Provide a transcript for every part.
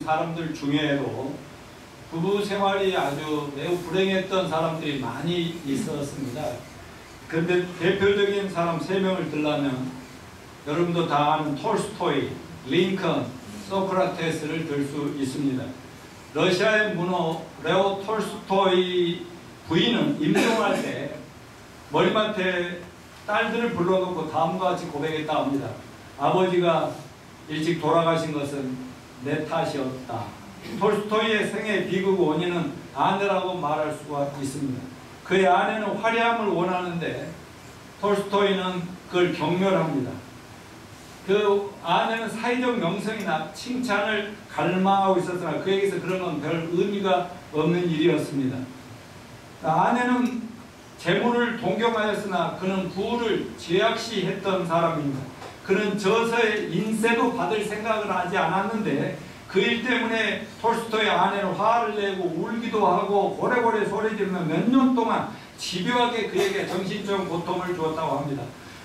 사람들 중에도 부부 생활이 아주 매우 불행했던 사람들이 많이 있었습니다. 그런데 대표적인 사람 3명을 들라면 여러분도 다 아는 톨스토이, 링컨, 소크라테스를 들 수 있습니다. 러시아의 문호 레오 톨스토이 부인은 임종할 때 머리맡에 딸들을 불러놓고 다음과 같이 고백했다 합니다. 아버지가 일찍 돌아가신 것은 내 탓이었다. 톨스토이의 생의 비극 원인은 아내라고 말할 수가 있습니다. 그의 아내는 화려함을 원하는데 톨스토이는 그걸 경멸합니다. 그 아내는 사회적 명성이나 칭찬을 갈망하고 있었으나 그에게서 그런 건 별 의미가 없는 일이었습니다. 아내는 재물을 동경하였으나 그는 부를 죄악시했던 사람입니다. 그는 저서의 인세도 받을 생각을 하지 않았는데 그 일 때문에 톨스토이의 아내는 화를 내고 울기도 하고 고래고래 소리 지르며 몇 년 동안 집요하게 그에게 정신적 고통을 주었다고 합니다.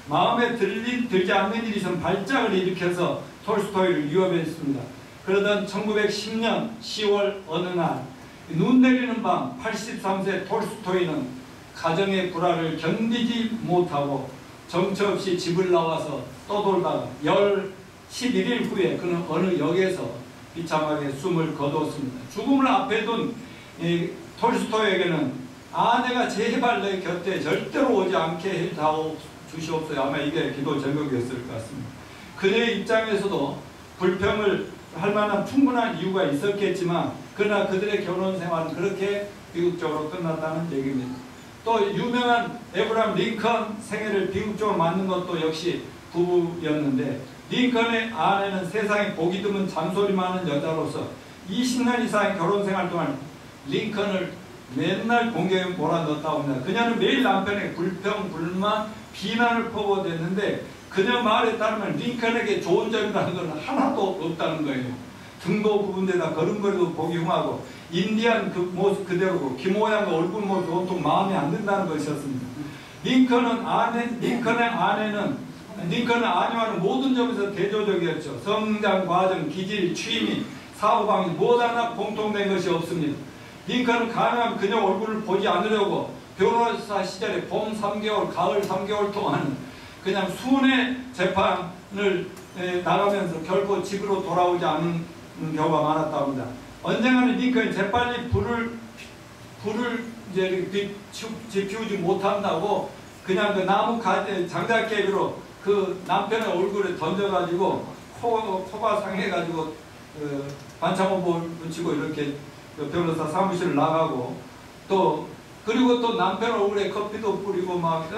마음에 들지 않는 일이 있으면 발작을 일으켜서 톨스토이를 위협했습니다. 그러던 1910년 10월 어느 날 눈 내리는 밤 83세 톨스토이는 가정의 불화를 견디지 못하고 정처 없이 집을 나와서 떠돌다가 11일 후에 그는 어느 역에서 비참하게 숨을 거두었습니다. 죽음을 앞에 둔 톨스토이에게는 아내가 제발 내 곁에 절대로 오지 않게 해 주시옵소서. 아마 이게 기도 제목이었을 것 같습니다. 그녀의 입장에서도 불평을 할 만한 충분한 이유가 있었겠지만 그러나 그들의 결혼 생활은 그렇게 비극적으로 끝났다는 얘기입니다. 또 유명한 에브라함 링컨 생애를 비극적으로 맞는 것도 역시 부부였는데 링컨의 아내는 세상에 보기 드문 잔소리 많은 여자로서 20년 이상의 결혼 생활 동안 링컨을 맨날 공경에 몰아넣었다고 합니다. 그녀는 매일 남편에게 불평, 불만, 비난을 퍼부어댔는데 그녀 말에 따르면 링컨에게 좋은 점이라는 건 하나도 없다는 거예요. 등도 굽은 데다 걸음걸이도 보기 흉하고 인디안 그 모습 그대로고 키 모양과 얼굴 모습 온통 마음에 안 든다는 것이었습니다. 링컨의 아내는 링컨은 아내와는 모든 점에서 대조적이었죠. 성장 과정, 기질, 취미, 사고방식 무엇 하나 공통된 것이 없습니다. 링컨은 가능하면 그녀 얼굴을 보지 않으려고 변호사 시절에 봄 3개월, 가을 3개월 동안 그냥 순회 재판을 나가면서 결코 집으로 돌아오지 않은 경우가 많았다고 합니다. 언젠가는 링컨이 재빨리 불을 이제 지피우지 못한다고 그냥 그 나무 장작개비로 그 남편의 얼굴에 던져가지고 코가 상해가지고 반창고 붙이고 이렇게 변호사 사무실을 나가고 또 그리고 또 남편 얼굴에 커피도 뿌리고 막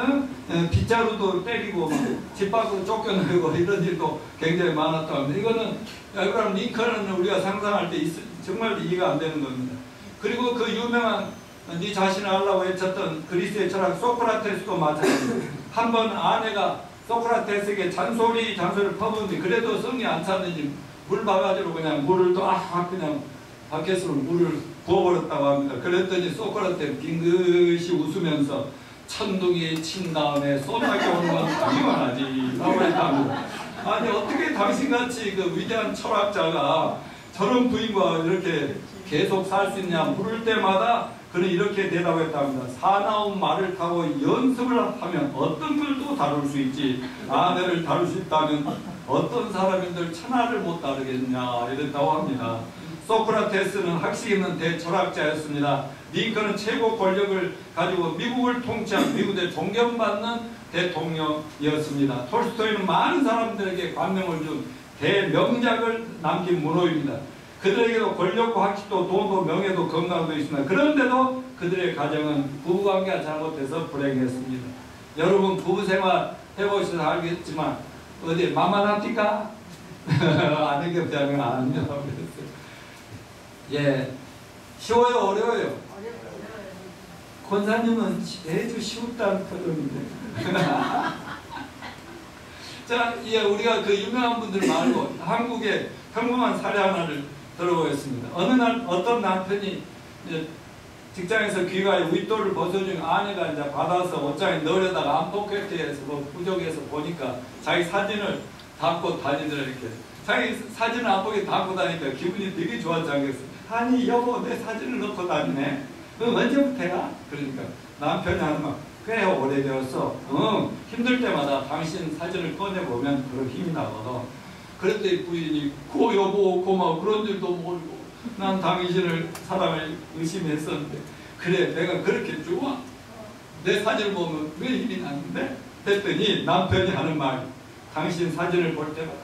빗자루도 때리고 막 집 밖으로 쫓겨내고 이런 일도 굉장히 많았다고 합니다. 이거는 에브라함 링컨은 우리가 상상할 때 정말 이해가 안 되는 겁니다. 그리고 그 유명한 네 자신을 알라고 외쳤던 그리스의 철학 소크라테스도 마찬가지입니다. 한번 아내가 소크라테스에게 잔소리를 퍼부었는데 그래도 성이 안 찼는지 물바가지로 그냥 물을 또 그냥 바켓으로 물을 부어버렸다고 합니다. 그랬더니 소크라테스 빙긋이 웃으면서 천둥이 친 다음에 소나기 오는 건 당연하지 라고 했답니다. 아니 어떻게 당신같이 그 위대한 철학자가 저런 부인과 이렇게 계속 살 수 있냐. 물을 때마다 그는 이렇게 대답했답니다. 사나운 말을 타고 연습을 하면 어떤 글도 다룰 수 있지. 아내를 다룰 수 있다면 어떤 사람인들 천하를 못 다루겠냐 이랬다고 합니다. 소크라테스는 학식 있는 대철학자였습니다. 링컨은 최고 권력을 가지고 미국을 통치한 미국의 존경받는 대통령이었습니다. 톨스토이는 많은 사람들에게 감명을 준 대명작을 남긴 문호입니다. 그들에게도 권력과 학식도 돈도 명예도 건강도 있습니다. 그런데도 그들의 가정은 부부관계가 잘못돼서 불행했습니다. 여러분 부부생활 해보셔서 알겠지만 어디 만만합니까? 아는 게 없다면 안 합니다. 예, 쉬워요 어려워요? 권사님은 아주 쉬웠다는 표정인데. 자, 예, 우리가 그 유명한 분들 말고 한국의 평범한 사례 하나를 들어보겠습니다. 어느 날 어떤 남편이 이제 직장에서 귀가에 윗돌을 벗어준 아내가 이제 받아서 옷장에 넣으려다가 안포켓에서 부족해서 보니까 자기 사진을 담고 다니더라 이렇게. 자기 사진을 안 보게 담고 다니니까 기분이 되게 좋았지 않겠어? 아니 여보 내 사진을 넣고 다니네. 언제부터야? 그러니까 남편이 하는 말, 꽤 오래되었어. 힘들 때마다 당신 사진을 꺼내보면 그런 힘이 나거든. 그랬더니 부인이 고 여보 고마워. 그런 일도 모르고 난 당신을 사랑을 의심했었는데 그래 내가 그렇게 좋아? 내 사진을 보면 왜 힘이 나는데? 했더니 남편이 하는 말, 당신 사진을 볼 때마다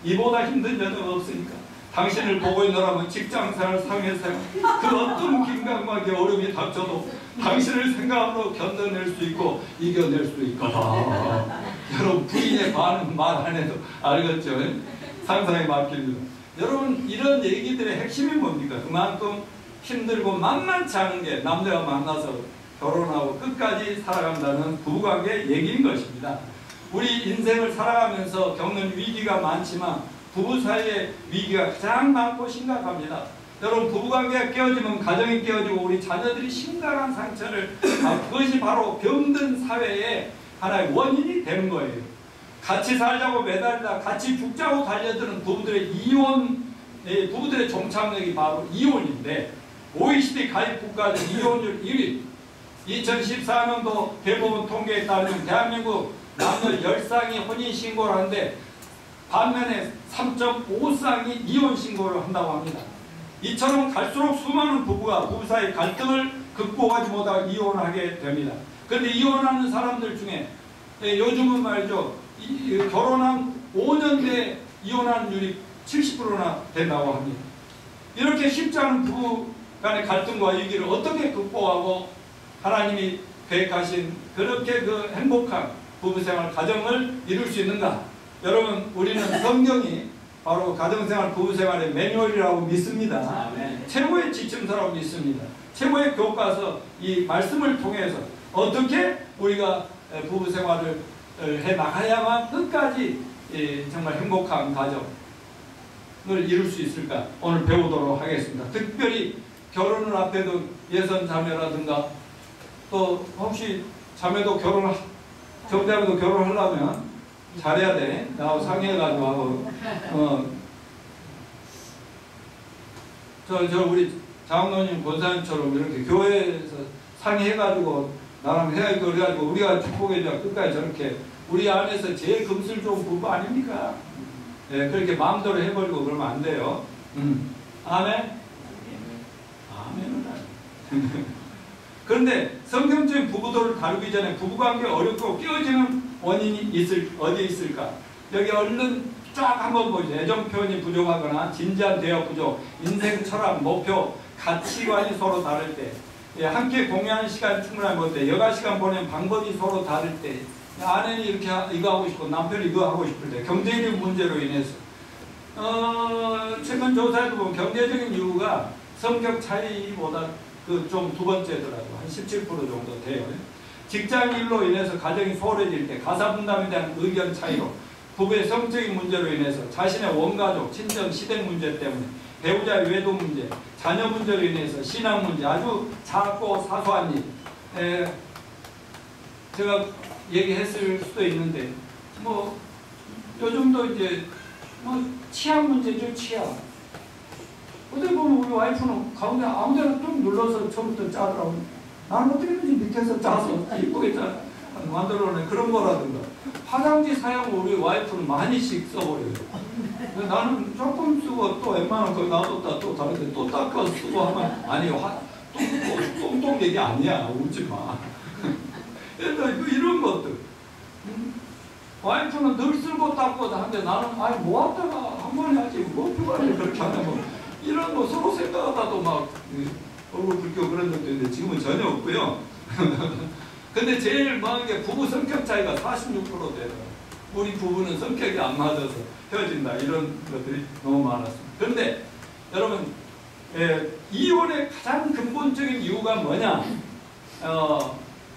이보다 힘든 여자가 없으니까 당신을 보고 있노라면 직장생활, 사회생활 그 어떤 긴장막의 어려움이 닥쳐도 당신을 생각으로 견뎌낼 수 있고 이겨낼 수 있거든. 여러분 부인의 반응 말 안 해도 알겠죠? 상상에 맡깁니다. 여러분 이런 얘기들의 핵심이 뭡니까? 그만큼 힘들고 만만치 않은 게 남자가 만나서 결혼하고 끝까지 살아간다는 부부관계 얘기인 것입니다. 우리 인생을 살아가면서 겪는 위기가 많지만 부부 사이의 위기가 가장 많고 심각합니다. 여러분 부부관계가 깨어지면 가정이 깨어지고 우리 자녀들이 심각한 상처를 그것이 바로 병든 사회의 하나의 원인이 되는 거예요. 같이 살자고 매달리다 같이 죽자고 달려드는 부부들의 부부들의 종착역이 바로 이혼인데 OECD 가입 국가들 이혼율 1위. 2014년도 대법원 통계에 따르면 대한민국 남녀 10쌍이 혼인신고를 하는데 반면에 3.5쌍이 이혼신고를 한다고 합니다. 이처럼 갈수록 수많은 부부가 부부 사이 갈등을 극복하지 못하고 이혼하게 됩니다. 그런데 이혼하는 사람들 중에 요즘은 말이죠. 결혼한 5년 내에 이혼하는율이 70%나 된다고 합니다. 이렇게 쉽지 않은 부부 간의 갈등과 위기를 어떻게 극복하고 하나님이 계획하신 그렇게 그 행복한 부부생활, 가정을 이룰 수 있는가? 여러분 우리는 성경이 바로 가정생활, 부부생활의 매뉴얼이라고 믿습니다. 최고의 지침서라고 믿습니다. 최고의 교과서 이 말씀을 통해서 어떻게 우리가 부부생활을 해나가야만 끝까지 정말 행복한 가정을 이룰 수 있을까? 오늘 배우도록 하겠습니다. 특별히 결혼을 앞에 둔 예선 자매라든가 또 혹시 자매도 정자매도 결혼하려면 잘해야 돼. 나하고 상의해가지고 하고 저 우리 장로님 권사님처럼 이렇게 교회에서 상의해가지고 나랑 해야지 그래가지고 우리가 축복해줘 끝까지 저렇게 우리 안에서 제일 금슬 좋은 부부 아닙니까? 예, 그렇게 마음대로 해버리고 그러면 안 돼요. 아멘? 아멘은 아니에요. 그런데 성경적인 부부도를 다루기 전에 부부관계 어렵고 깨어지는 원인이 어디에 있을까? 여기 얼른 쫙 한번 보죠. 애정 표현이 부족하거나 진지한 대화 부족, 인생 철학, 목표, 가치관이 서로 다를 때, 함께 공유하는 시간이 충분하지 못해, 여가 시간 보내는 방법이 서로 다를 때, 아내는 이렇게 이거 하고 싶고 남편이 이거 하고 싶을 때, 경제적인 문제로 인해서 최근 조사에도 보면 경제적인 이유가 성격 차이보다 좀 두 번째더라고요. 한 17% 정도 돼요. 직장 일로 인해서 가정이 소홀해질 때 가사 분담에 대한 의견 차이로 부부의 성적인 문제로 인해서 자신의 원가족, 친정, 시댁 문제 때문에 배우자의 외도 문제, 자녀 문제로 인해서 신앙 문제, 아주 작고 사소한 일 제가 얘기했을 수도 있는데 뭐 요즘도 이제 뭐 치약 문제죠. 치약 어떻게 보면 우리 와이프는 가운데 아무데나 좀 눌러서 처음부터 짜더라고. 나는 어떻게 했는지 밑에서 짜서 이쁘게 만들어내 그런 거라든가. 화장지 사용을 우리 와이프는 많이씩 써버려요. 나는 조금 쓰고 또 웬만하면 거기 놔뒀다 또 다른데 또 닦아 쓰고 하면 아니요. 똥똥 얘기 아니야. 울지 마. 이런 것들. 와이프는 늘 쓸고 닦고 하는데 나는 아니 모았다가 한 번에 하지 뭐 필요하니 그렇게 하는 거. 이런 거 서로 생각하다도 막 얼굴 붉히고 그런 적도 있는데 지금은 전혀 없고요. 근데 제일 많은 게 부부 성격 차이가 46% 돼요. 우리 부부는 성격이 안 맞아서 헤어진다 이런 것들이 너무 많았습니다. 그런데 여러분 이혼의 가장 근본적인 이유가 뭐냐?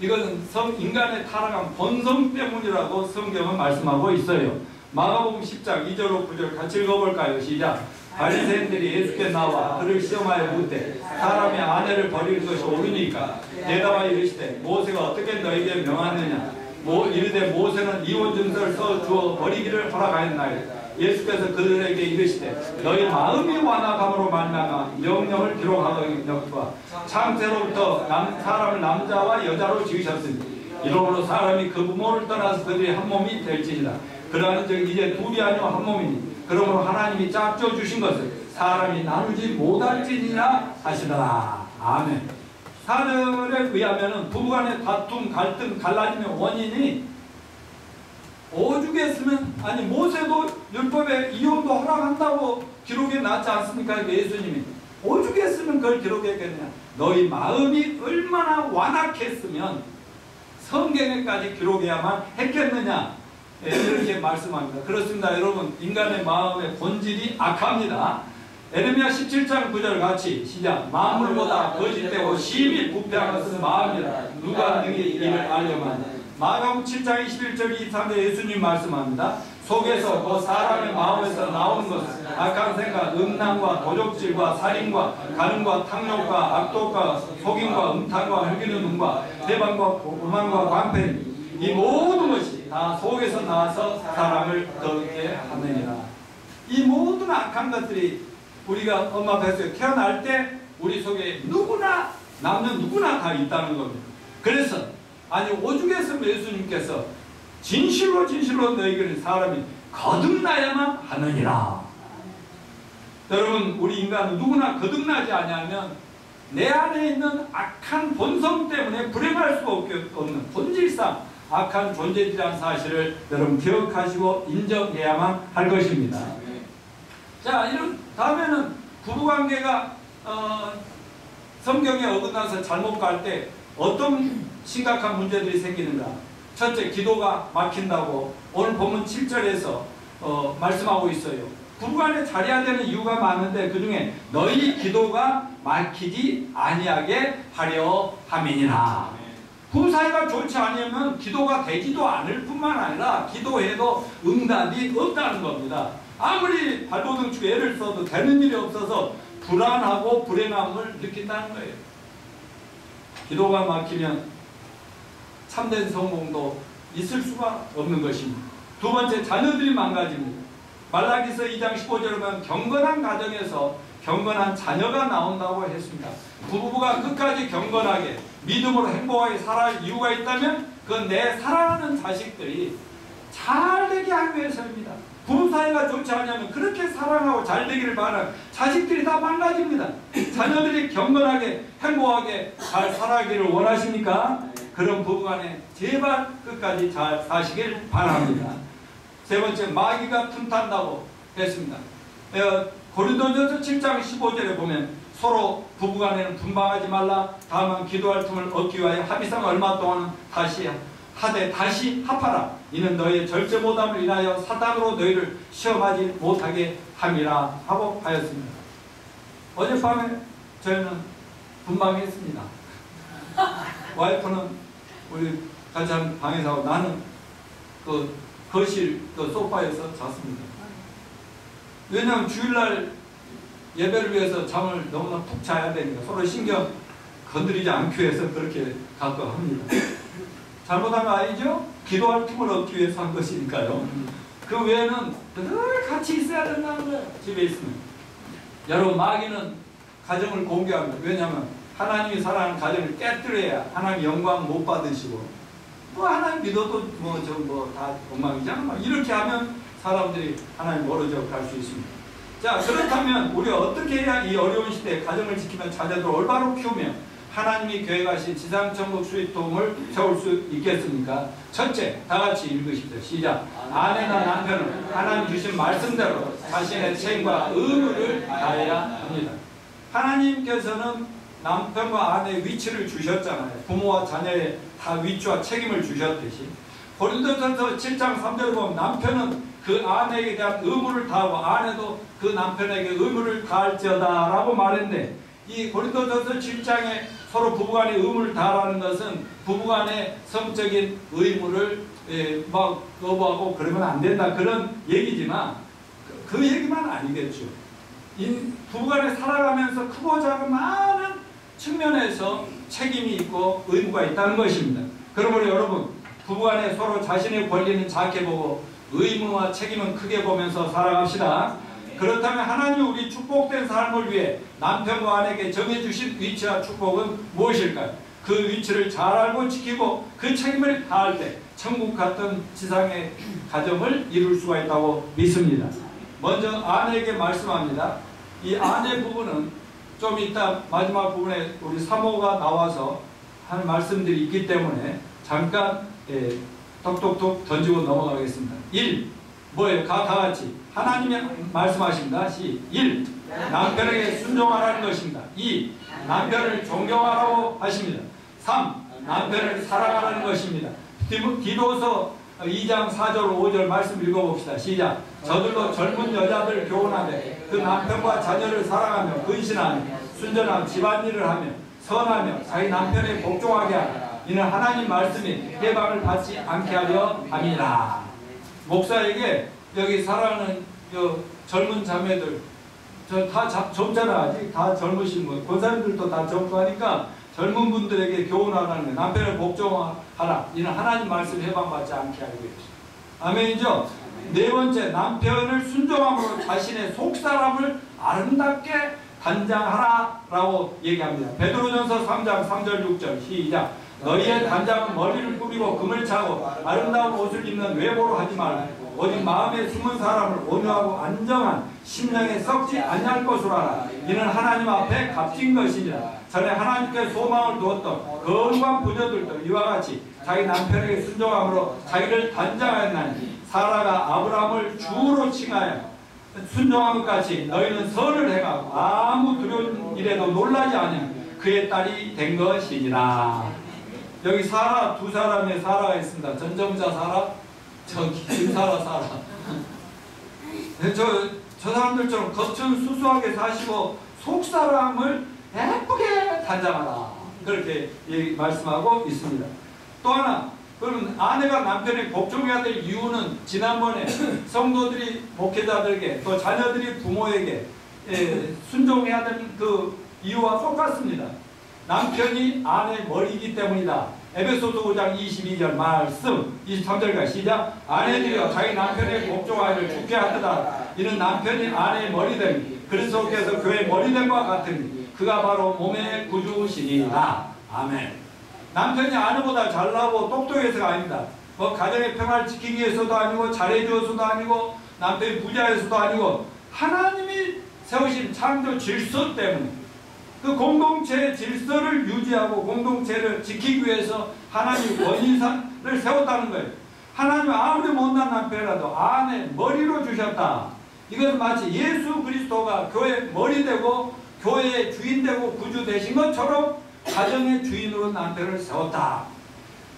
이것은 인간의 타락한 본성 때문이라고 성경은 말씀하고 있어요. 마가복음 10장 2절 9절 같이 읽어볼까요? 시작. 바리새인들이 예수께 나와 그를 시험하여 묻되 사람이 아내를 버리는 것이 옳으니까 대답하여 이르시되 모세가 어떻게 너에게 명하느냐 이르되 모세는 이혼 증서를 써 주어 버리기를 허락하였나이다. 예수께서 그들에게 이르시되 너희 마음이 완악함으로 말미암아 명령을 기록하거니와 창세로부터 사람을 남자와 여자로 지으셨으니 이러므로 사람이 그 부모를 떠나서 그들이 한 몸이 될지니라. 그러하는 즉 이제 둘이 아니오 한 몸이니 그러므로 하나님이 짝져 주신 것을 사람이 나누지 못할지니라 하시더라. 아멘. 사절에 의하면 부부간의 다툼, 갈등, 갈라짐의 원인이 오죽했으면, 아니 모세도 율법에 이혼도 허락한다고 기록에 놨지 않습니까? 예수님이 오죽했으면 그걸 기록했겠냐. 너희 마음이 얼마나 완악했으면 성경에까지 기록해야만 했겠느냐, 이렇게 말씀합니다. 그렇습니다. 여러분, 인간의 마음의 본질이 악합니다. 에레미야 17장 9절 같이 시작. 만물보다 거짓되고 심히 부패한 것은 마음이라 누가 능히 이를 알려만. 마가복음 7장 21절 23절 예수님 말씀합니다. 속에서 그 사람의 마음에서 나오는 것은 악한 생각, 음란과 도적질과 살인과 간음과 탕욕과 악독과 속임과 음탕과 흘기는 눈과 대방과 오만과 광패, 이 모든 것이 다 속에서 나와서 사람을 더럽게 하느니라. 이 모든 악한 것들이 우리가 엄마 뱃속에 태어날 때 우리 속에 누구나, 남는 누구나 다 있다는 겁니다. 그래서 아니 오죽했으면 예수님께서 진실로 진실로 너희에게는 사람이 거듭나야만 하느니라. 여러분, 우리 인간은 누구나 거듭나지 아니하면 내 안에 있는 악한 본성 때문에 불행할 수가 없는 본질상 악한 존재이라는 사실을 여러분 기억하시고 인정해야만 할 것입니다. 자, 이런 다음에는 부부관계가 성경에 어긋나서 잘못 갈 때 어떤 심각한 문제들이 생기는가. 첫째, 기도가 막힌다고 오늘 본문 7절에서 말씀하고 있어요. 부부간에 잘해야 되는 이유가 많은데 그 중에 너희 기도가 막히지 아니하게 하려 함이니라. 부부 사이가 좋지 않으면 기도가 되지도 않을 뿐만 아니라 기도해도 응답이 없다는 겁니다. 아무리 발버둥 치고 애를 써도 되는 일이 없어서 불안하고 불행함을 느낀다는 거예요. 기도가 막히면 참된 성공도 있을 수가 없는 것입니다. 두 번째, 자녀들이 망가집니다. 말라기서 2장 15절에 보면 경건한 가정에서 경건한 자녀가 나온다고 했습니다. 부부가 끝까지 경건하게 믿음으로 행복하게 살아갈 이유가 있다면 그건 내 사랑하는 자식들이 잘 되게 하기 위해서입니다. 부부 사이가 좋지 않으면 그렇게 사랑하고 잘 되기를 바라는 자식들이 다 망가집니다. 자녀들이 경건하게 행복하게 잘 살아가기를 원하십니까? 그런 부부간에 제발 끝까지 잘 사시길 바랍니다. 세 번째, 마귀가 틈탄다고 했습니다. 고린도전서 7장 15절에 보면 서로 부부간에는 분방하지 말라. 다만 기도할 틈을 얻기 위하여 합의상 얼마 동안 다시 하되 다시 합하라. 이는 너희의 절제 못함을 인하여 사단으로 너희를 시험하지 못하게 함이라 하고 하였습니다. 어젯밤에 저희는 분방했습니다. 와이프는 우리 같이 한 방에서 하고 나는 그 거실 그 소파에서 잤습니다. 왜냐하면 주일날 예배를 위해서 잠을 너무나 푹 자야 되니까 서로 신경 건드리지 않기 위해서 그렇게 갖고 합니다. 잘못한 거 아니죠? 기도할 틈을 얻기 위해서 한 것이니까요. 그 외에는 늘 같이 있어야 된다는 거예요. 집에 있으면. 여러분, 마귀는 가정을 공개합니다. 왜냐하면 하나님이 사랑하는 가정을 깨뜨려야 하나님 영광 못 받으시고 뭐 하나님 믿어도 다 엉망이잖아. 막 이렇게 하면 사람들이 하나님 멀어져 갈 수 있습니다. 자, 그렇다면 우리가 어떻게 해야 이 어려운 시대에 가정을 지키며 자녀들을 올바로 키우며 하나님이 계획하신 지상천국 수익통을 세울 수 있겠습니까? 첫째, 다 같이 읽으십시오. 시작. 아내나 남편은 하나님 주신 말씀대로 자신의 책임과 의무를 다해야 합니다. 하나님께서는 남편과 아내의 위치를 주셨잖아요. 부모와 자녀의 다 위치와 책임을 주셨듯이 고린도전서 7장 3절에 보면 남편은 그 아내에게 대한 의무를 다하고 아내도 그 남편에게 의무를 다할지어다 라고 말했는데, 이 고린도전서 7장에 서로 부부간의 의무를 다하라는 것은 부부간의 성적인 의무를 막 거부하고 그러면 안 된다 그런 얘기지만 그 얘기만 아니겠죠. 이 부부간에 살아가면서 크고 작은 많은 측면에서 책임이 있고 의무가 있다는 것입니다. 그러므로 여러분, 부부간에 서로 자신의 권리는 작게 보고 의무와 책임은 크게 보면서 살아갑시다. 그렇다면 하나님 우리 축복된 삶을 위해 남편과 아내에게 정해주신 위치와 축복은 무엇일까요? 그 위치를 잘 알고 지키고 그 책임을 다할 때 천국 같은 지상의 가정을 이룰 수가 있다고 믿습니다. 먼저 아내에게 말씀합니다. 이 아내 부분은 좀 이따 마지막 부분에 우리 사모가 나와서 하는 말씀들이 있기 때문에 잠깐 톡톡톡 던지고 넘어가겠습니다. 1. 뭐예요? 다 같이 하나님이 말씀하십니다. 1. 남편에게 순종하라는 것입니다. 2. 남편을 존경하라고 하십니다. 3. 남편을 사랑하라는 것입니다. 디도서 2장 4절 5절 말씀 읽어봅시다. 시작. 저들도 젊은 여자들 교훈하되 그 남편과 자녀를 사랑하며 근신하며 순전한 집안일을 하며 선하며 자기 남편에 복종하게 하라. 이는 하나님 말씀이 해방을 받지 않게 하려 함이라. 목사에게 여기 사랑하는 젊은 자매들, 저 다 젊잖아. 아직 다 젊으신 분, 권사님들도 다 젊고 하니까 젊은 분들에게 교훈하라는 거예요. 남편을 복종하라. 이는 하나님 말씀 해방받지 않게 하기 위해서. 아멘이죠? 네 번째, 남편을 순종함으로 자신의 속사람을 아름답게 단장하라라고 얘기합니다. 베드로전서 3장 3절 6절 시작. 너희의 단장은 머리를 꾸미고 금을 차고 아름다운 옷을 입는 외모로 하지 말라. 오직 마음에 숨은 사람을 온유하고 안정한 심령에 썩지 아니할 것으로 하라. 이는 하나님 앞에 값진 것이니라. 전에 하나님께 소망을 두었던 거룩한 부녀들도 이와 같이 자기 남편에게 순종함으로 자기를 단장하였나니 사라가 아브라함을 주로 칭하여 순종한 것 같이 너희는 선을 행하고 아무 두려운 일에도 놀라지 않으며 그의 딸이 된 것이니라. 여기 사라, 두 사람의 사라가 있습니다. 전정자 사라, 김사라 사라. 저 사람들처럼 겉은 수수하게 사시고 속사람을 예쁘게 단장하라. 그렇게 말씀하고 있습니다. 또 하나, 그러면 아내가 남편에게 복종해야 될 이유는 지난번에 성도들이 목회자들에게 또 자녀들이 부모에게 순종해야 되는 그 이유와 똑같습니다. 남편이 아내의 머리이기 때문이다. 에베소서 5장 22절 말씀 23절까지 시작. 아내들이여 자기 남편의 복종하기를 좋게 하도다. 이는 남편이 아내의 머리됨이 그리스도께서 교회의 머리됨과 같으니 그가 바로 몸의 구주시니라. 아멘. 남편이 아내보다 잘나고 똑똑해서가 아닙니다. 뭐 가정의 평화를 지키기 위해서도 아니고 잘해주어서도 아니고 남편이 부자해서도 아니고 하나님이 세우신 창조 질서 때문에 그 공동체의 질서를 유지하고 공동체를 지키기 위해서 하나님 원인상을 세웠다는 거예요. 하나님 아무리 못난 남편이라도 아내 머리로 주셨다. 이것은 마치 예수 그리스도가 교회의 머리 되고 교회의 주인 되고 구주 되신 것처럼 가정의 주인으로 남편을 세웠다.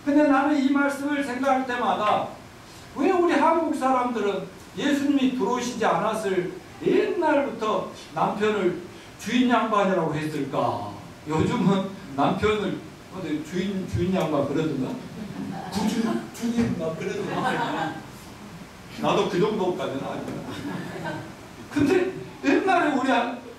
근데 나는 이 말씀을 생각할 때마다 왜 우리 한국 사람들은 예수님이 들어오시지 않았을 옛날부터 남편을 주인 양반이라고 했을까? 요즘은 남편을 주인 양반 그러던가? 구주 주인 막 그러던가? 나도 그 정도까지는 아니야. 근데 옛날에 우리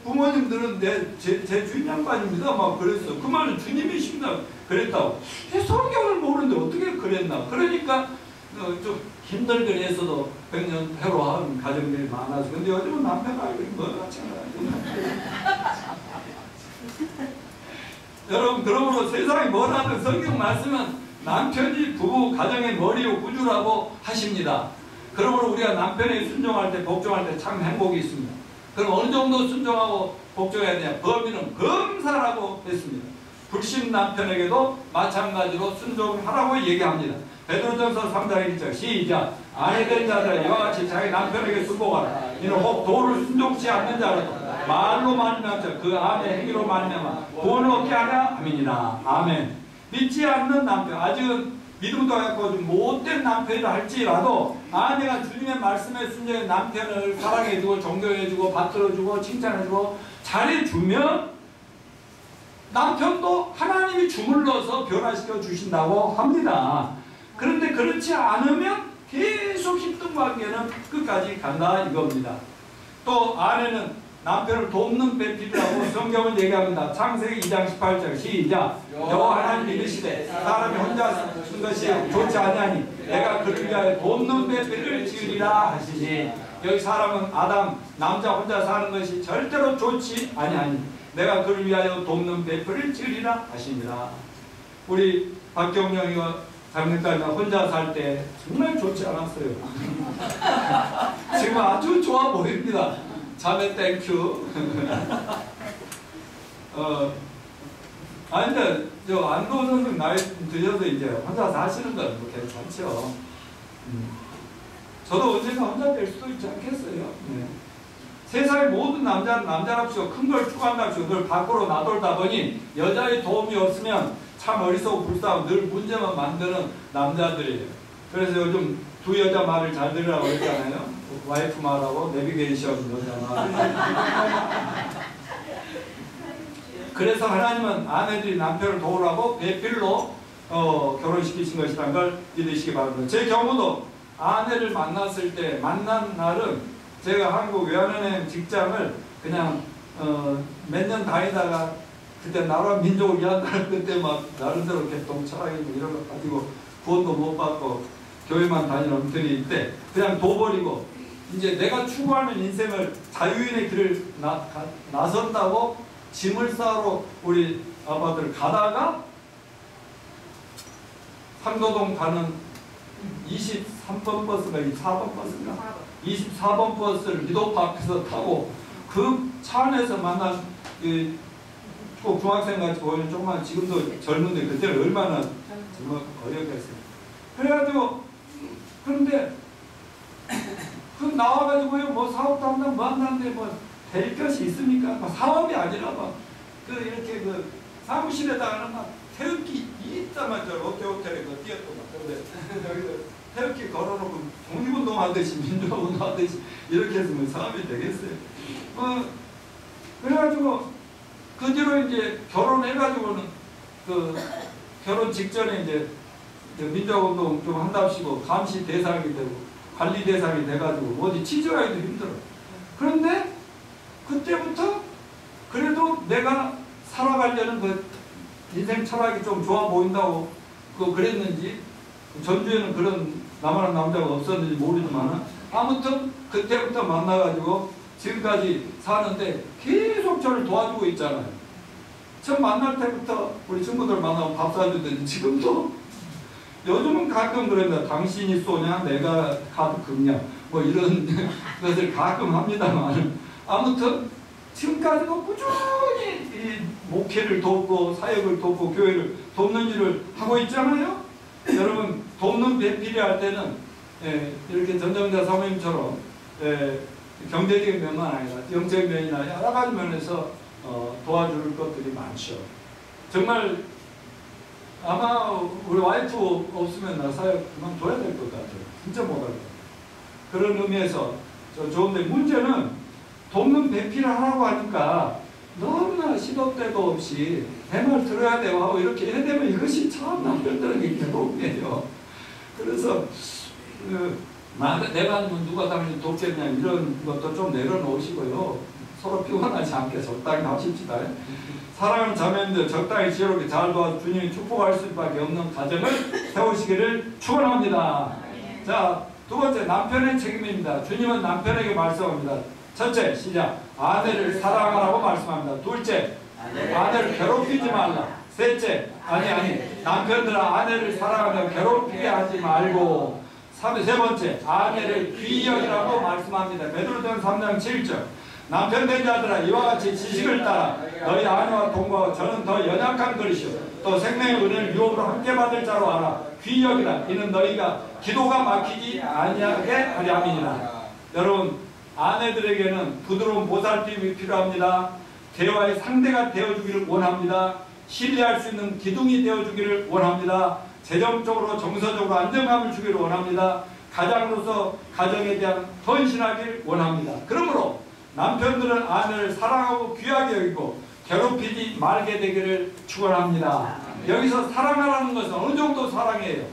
부모님들은 제 주인 양반입니다 막 그랬어. 그 말은 주님이십니다 그랬다고. 성경을 모르는데 어떻게 그랬나? 그러니까 좀 힘들게 해서도 100년 해로한 가정들이 많아서. 근데 요즘은 남편 알고 뭐 마찬가지. 여러분, 그러므로 세상이 뭐라든 성경 말씀은 남편이 부부 가정의 머리요 구주라고 하십니다. 그러므로 우리가 남편에게 순종할 때 복종할 때 참 행복이 있습니다. 그럼 어느 정도 순종하고 복종해야 되냐? 범인은 범사라고 했습니다. 불신 남편에게도 마찬가지로 순종하라고 얘기합니다. 베드로전서 3장 1절 시작. 아내된 자들아 이와 같이 자기 남편에게 순복하라. 이는 혹 도를 순종치 않는 자라도 말로 말미암아 그 아내 행위로 말미암아 구원을 얻게 하려 함이니라. 아멘. 믿지 않는 남편, 아직은 믿음도 갖고 좀 못된 남편이라 할지라도 아내가 주님의 말씀에 순종해 남편을 사랑해주고 존경해주고 받들어주고 칭찬해주고 잘해주면 남편도 하나님이 주물러서 변화시켜 주신다고 합니다. 그런데 그렇지 않으면 계속 힘든 관계는 끝까지 간다 이겁니다. 또 아내는 남편을 돕는 배필이라고 성경은 얘기합니다. 창세기 2장 18절 시작. 여호와 하나님 믿으시되 사람이 혼자 쓴 것이 좋지 아니하니 내가 그를 위하여 돕는 배필을 지으리라 하시니, 여기 사람은 아담 남자 혼자 사는 것이 절대로 좋지 아니하니 내가 그를 위하여 돕는 배필을 지으리라 하십니다. 우리 박경영이가 작년까지 혼자 살 때 정말 좋지 않았어요. 지금 아주 좋아 보입니다. 자매 땡큐. 아니 근데 저 안도원 선생 나이 드셔서 이제 혼자 사시는 건 뭐 괜찮죠. 저도 언젠가 혼자 될 수도 있지 않겠어요. 네. 세상의 모든 남자는 남자랍시고 큰 걸 추구한답시고 그걸 밖으로 나돌다 보니 여자의 도움이 없으면 참 어리석고 불쌍하고 늘 문제만 만드는 남자들이에요. 그래서 요즘 두 여자 말을 잘 들으라고 했잖아요. 와이프 말하고 내비게이션 여자 말. 그래서 하나님은 아내들이 남편을 도우라고 배필로 결혼시키신 것이라는 걸 믿으시기 바랍니다. 제 경우도 아내를 만났을 때 만난 날은 제가 한국 외환은행 직장을 그냥 몇 년 다니다가 그때 나라 민족을 위한다는 그때 막 나름대로 개통 철학이고 이런 거 가지고 구원도 못 받고 교회만 다니는 분들이 때 그냥 둬버리고 이제 내가 추구하는 인생을 자유인의 길을 나선다고 짐을 싸러 우리 아빠들 가다가 상도동 가는 23번 버스가 24번 버스인가? 24번 버스를 미도파 앞에서 타고 그 차 안에서 만난 꼭 중학생 같이 보이는 조그만 지금도 젊은데 그때는 얼마나 정말 어렵겠어요. 그래가지고 그런데 그 나와가지고요 뭐 사업도 한다고 뭐 한다는데 뭐 될 것이 있습니까? 뭐 사업이 아니라 막 그 이렇게 그 사무실에다가는 막 태극기 있다마자 롯데호텔에 그 뛰었고 막 그런데 여기서 태극기 걸어놓고 독립운동 하듯이 민주화운동 하듯이 이렇게 했으면 사업이 되겠어요. 그래가지고 그 뒤로 이제 결혼해가지고는 그 결혼 직전에 이제 민주화운동 좀 한답시고 감시 대상이 되고 관리 대상이 돼가지고 어디 취직하기도 힘들어. 그런데 그때부터 그래도 내가 살아가려는 그 인생 철학이 좀 좋아 보인다고 그랬는지 전주에는 그런 나만한 남자가 없었는지 모르지만 아무튼 그때부터 만나가지고 지금까지 사는데 계속 저를 도와주고 있잖아요. 처음 만날 때부터 우리 친구들 만나고 밥 사주더니 지금도 요즘은 가끔 그런다. 당신이 쏘냐 내가 카드 긁냐 뭐 이런 것을 가끔 합니다만 아무튼 지금까지도 꾸준히 이 목회를 돕고 사역을 돕고 교회를 돕는 일을 하고 있잖아요. 여러분 돕는 배필이 할 때는 이렇게 전정자 사모님처럼 경제적인 면만 아니라 영적 면이나 여러 가지 면에서 도와줄 것들이 많죠. 정말 아마 우리 와이프 없으면 나 사역 그만둬야 될 것 같아요. 진짜 못할 것 같아요. 그런 의미에서 좋은데 문제는 돕는 배필을 하라고 하니까 너무나 시도 때도 없이 내 말 들어야 되고 하고 이렇게 해야 되면 이것이 참 남편들에게 괴로움이에요. 그래서 내가 아니면 누가 당연히 돕겠냐 이런 것도 좀 내려놓으시고요. 서로 피곤하지 않게 적당히 합시다. 사랑하는 자매님들 적당히 지혜롭게 잘 도와서 주님이 축복할 수밖에 없는 가정을 세우시기를 축원합니다. 자, 두 번째 남편의 책임입니다. 주님은 남편에게 말씀합니다. 첫째, 시작. 아내를 사랑하라고 말씀합니다. 둘째, 아내를 괴롭히지 말라. 셋째, 아니 남편들아 아내를 사랑하며 괴롭히게 하지 말고. 세 번째, 아내를 귀히 여기라고 말씀합니다. 베드로전서 3장 7절. 남편 된 자들아 이와 같이 지식을 따라 너희 아내와 동거하고 저는 더 연약한 그릇이요 또 생명의 은혜를 유업으로 함께 받을 자로 알아. 귀히 여기라. 이는 너희가 기도가 막히지 아니하게 하려 함이니라. 여러분 아내들에게는 부드러운 보살핌이 필요합니다. 대화의 상대가 되어주기를 원합니다. 신뢰할 수 있는 기둥이 되어주기를 원합니다. 재정적으로 정서적으로 안정감을 주기를 원합니다. 가장으로서 가정에 대한 헌신하기를 원합니다. 그러므로 남편들은 아내를 사랑하고 귀하게 여기고 괴롭히지 말게 되기를 축원합니다. 여기서 사랑하라는 것은 어느 정도 사랑이에요?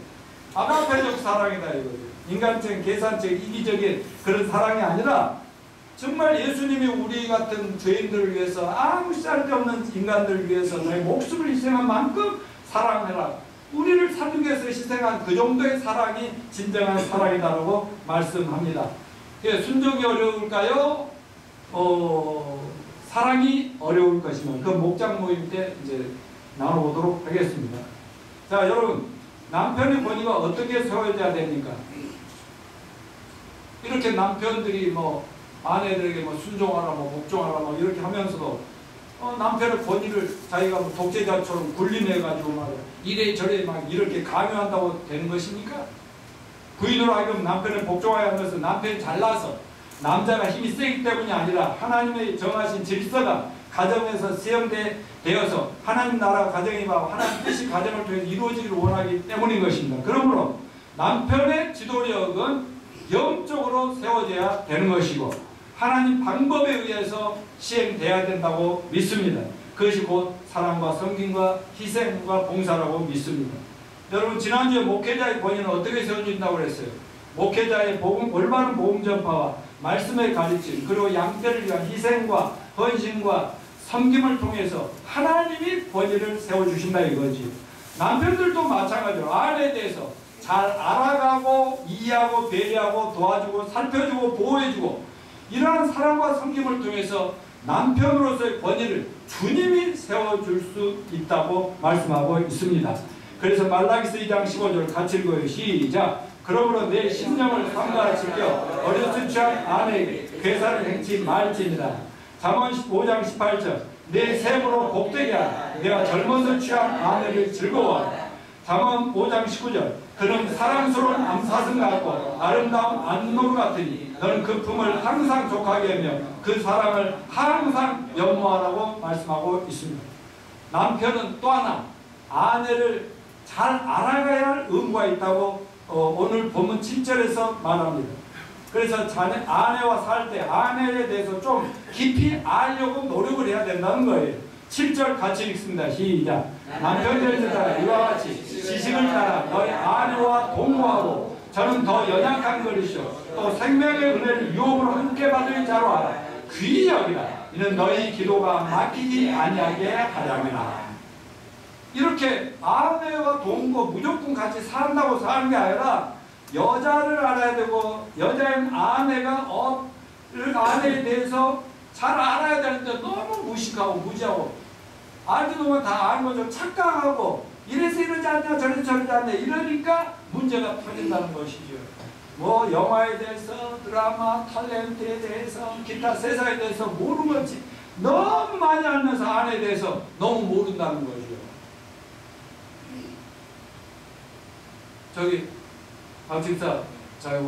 아가페적 사랑이다 이거죠. 인간적, 계산적, 이기적인 그런 사랑이 아니라 정말 예수님이 우리 같은 죄인들을 위해서 아무 쓸데없는 인간들을 위해서 자기 목숨을 희생한 만큼 사랑해라. 우리를 살리기 위해서 희생한 그 정도의 사랑이 진정한 사랑이다라고 말씀합니다. 순종이 어려울까요? 사랑이 어려울 것이면 그 목장 모임 때 이제 나눠보도록 하겠습니다. 자, 여러분, 남편의 권위가 어떻게 세워져야 됩니까? 이렇게 남편들이 뭐 아내들에게 뭐 순종하라, 뭐 복종하라, 뭐 이렇게 하면서도 남편의 권위를 자기가 뭐 독재자처럼 군림해가지고 막 이래저래 막 이렇게 강요한다고 되는 것입니까? 부인으로 하여금 남편을 복종하여 하면서 남편이 잘나서 남자가 힘이 세기 때문이 아니라 하나님의 정하신 질서가 가정에서 수용되어서 하나님 나라 가정이 하나님 뜻이 가정을 통해서 이루어지기를 원하기 때문인 것입니다. 그러므로 남편의 지도력은 영적으로 세워져야 되는 것이고 하나님 방법에 의해서 시행돼야 된다고 믿습니다. 그것이 곧 사랑과 섬김과 희생과 봉사라고 믿습니다. 여러분, 지난주에 목회자의 권위는 어떻게 세워진다고 그랬어요? 목회자의 올바른 복음 전파와 말씀의 가르침, 그리고 양떼를 위한 희생과 헌신과 섬김을 통해서 하나님이 권위를 세워주신다 이거지. 남편들도 마찬가지로 아내에 대해서 잘 알아가고 이해하고 배려하고 도와주고 살펴주고 보호해주고 이러한 사랑과 섬김을 통해서 남편으로서의 권위를 주님이 세워줄 수 있다고 말씀하고 있습니다. 그래서 말라기서 2장 15절 같이 읽어요. 시작. 그러므로 내 심령을 삼가라 지켜 어려서 취한 아내에게 괴사를 행치 말지니라. 잠언 5장 18절 내 샘으로 복되게 하라. 내가 젊어서 취한 아내를 즐거워하라. 잠언 5장 19절 그는 사랑스러운 암사슴 같고 아름다운 안노루 같으니 너는 그 품을 항상 족하게 하며 그 사랑을 항상 연모하라고 말씀하고 있습니다. 남편은 또 하나 아내를 잘 알아가야 할 의무가 있다고 오늘 본문 7절에서 말합니다. 그래서 아내와 살 때 아내에 대해서 좀 깊이 알려고 노력을 해야 된다는 거예요. 7절 같이 읽습니다. 시작. 남편들을 따라 이와 같이 지식을 따라 너희 아내와 동거하고 저는 더 연약한 것이요 또 생명의 은혜를 유업으로 함께 받을 자로 알아. 귀히 여기라. 이는 너희 기도가 막히지 아니하게 하려니라. 이렇게 아내와 동거 무조건 같이 산다고 사는 게 아니라 여자를 알아야 되고 여자인 아내가 아내에 대해서 잘 알아야 되는데 너무 무식하고 무지하고 알지도 보면 다 아는 것처럼 착각하고 이래서 이러지 않냐 저래서 저러지 않냐 이러니까 문제가 터진다는 것이죠. 뭐 영화에 대해서 드라마 탤런트에 대해서 기타 세상에 대해서 모르는 거지 너무 많이 알면서 아내에 대해서 너무 모른다는 거죠. 저기 박 집사 자기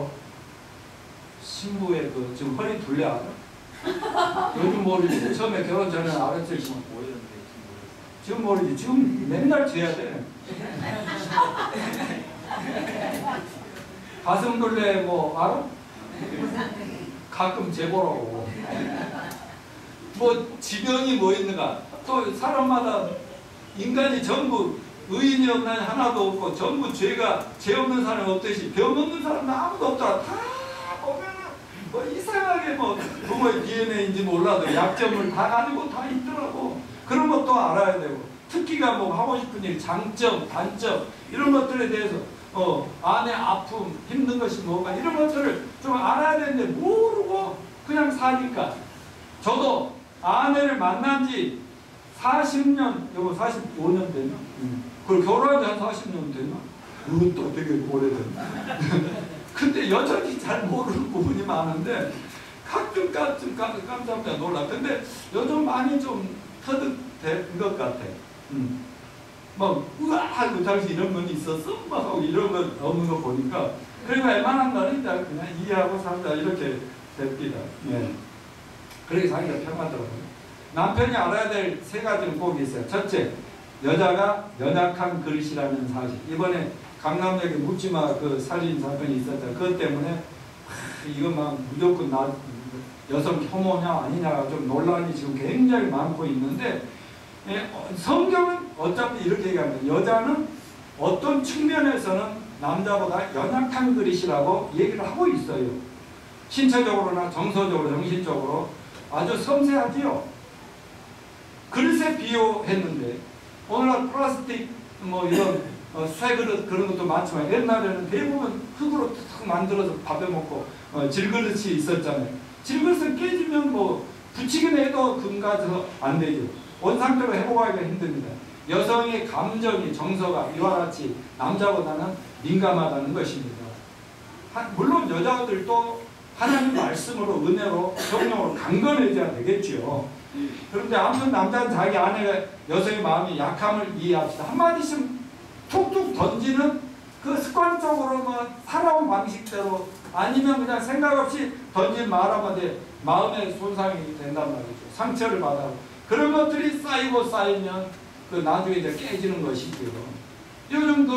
신부의 그 지금 허리 둘레 알아? 요즘 모르지. 처음에 결혼 전에 알았지. 지금 모르지. 지금 맨날 재야 돼. 가슴 둘레 뭐 알아? 가끔 재보라고. 뭐 지병이 뭐 있는가? 또 사람마다 인간이 전부 의인이 없나니 하나도 없고 전부 죄 없는 사람이 없듯이 병 없는 사람은 아무도 없더라. 다 보면은 뭐 이상하게 뭐 부모의 DNA인지 몰라도 약점을 다 가지고 다 있더라고. 그런 것도 알아야 되고 특기가 뭐 하고 싶은 일, 장점, 단점 이런 것들에 대해서 아내 아픔, 힘든 것이 뭔가 이런 것들을 좀 알아야 되는데 모르고 그냥 사니까 저도 아내를 만난 지 40년, 이거 45년 됐나? 그걸 결혼한 지 한 40년 됐나? 그것도 되게 오래됐나? 근데 여전히 잘 모르는 부분이 많은데 가끔 깜짝 놀라. 근데 요즘 많이 좀 터득된 것 같아. 막 우와 그 당시 이런 건 있었어? 막 하고 이런 거 없는 거 보니까 그리고 웬만한 거는 그냥 이해하고 산다 이렇게 됩니다. 네. 그렇게 자기가 평하더라고요. 남편이 알아야 될 세 가지는 꼭 있어요. 첫째, 여자가 연약한 그릇이라는 사실. 이번에 강남역에 묻지마 그 살인 사건이 있었다. 그것 때문에 이건 막 무조건 여성 혐오냐 아니냐가 좀 논란이 지금 굉장히 많고 있는데 성경은 어차피 이렇게 얘기합니다. 여자는 어떤 측면에서는 남자보다 연약한 그릇이라고 얘기를 하고 있어요. 신체적으로나 정서적으로, 정신적으로 아주 섬세하지요. 그릇에 비유했는데 오늘날 플라스틱 뭐 이런 쇠그릇 그런 것도 많지만 옛날에는 대부분 흙으로 탁 만들어서 밥에 먹고 질그릇이 있었잖아요. 질그릇은 깨지면 뭐 붙이긴 해도 금가서 안 되죠. 원상태로 회복하기가 힘듭니다. 여성의 감정이, 정서가 이와 같이 남자보다는 민감하다는 것입니다. 물론 여자들도 하나님 말씀으로, 은혜로, 성령으로 강건해져야 되겠죠. 그런데 아무튼 남자는 자기 아내가, 여성의 마음이 약함을 이해합시다. 한마디씩 툭툭 던지는 그 습관적으로 뭐 살아온 방식대로, 아니면 그냥 생각 없이 던진 말 한마디에 마음의 손상이 된단 말이죠. 상처를 받아. 그런 것들이 쌓이고 쌓이면 그 나중에 이제 깨지는 것이고요. 요즘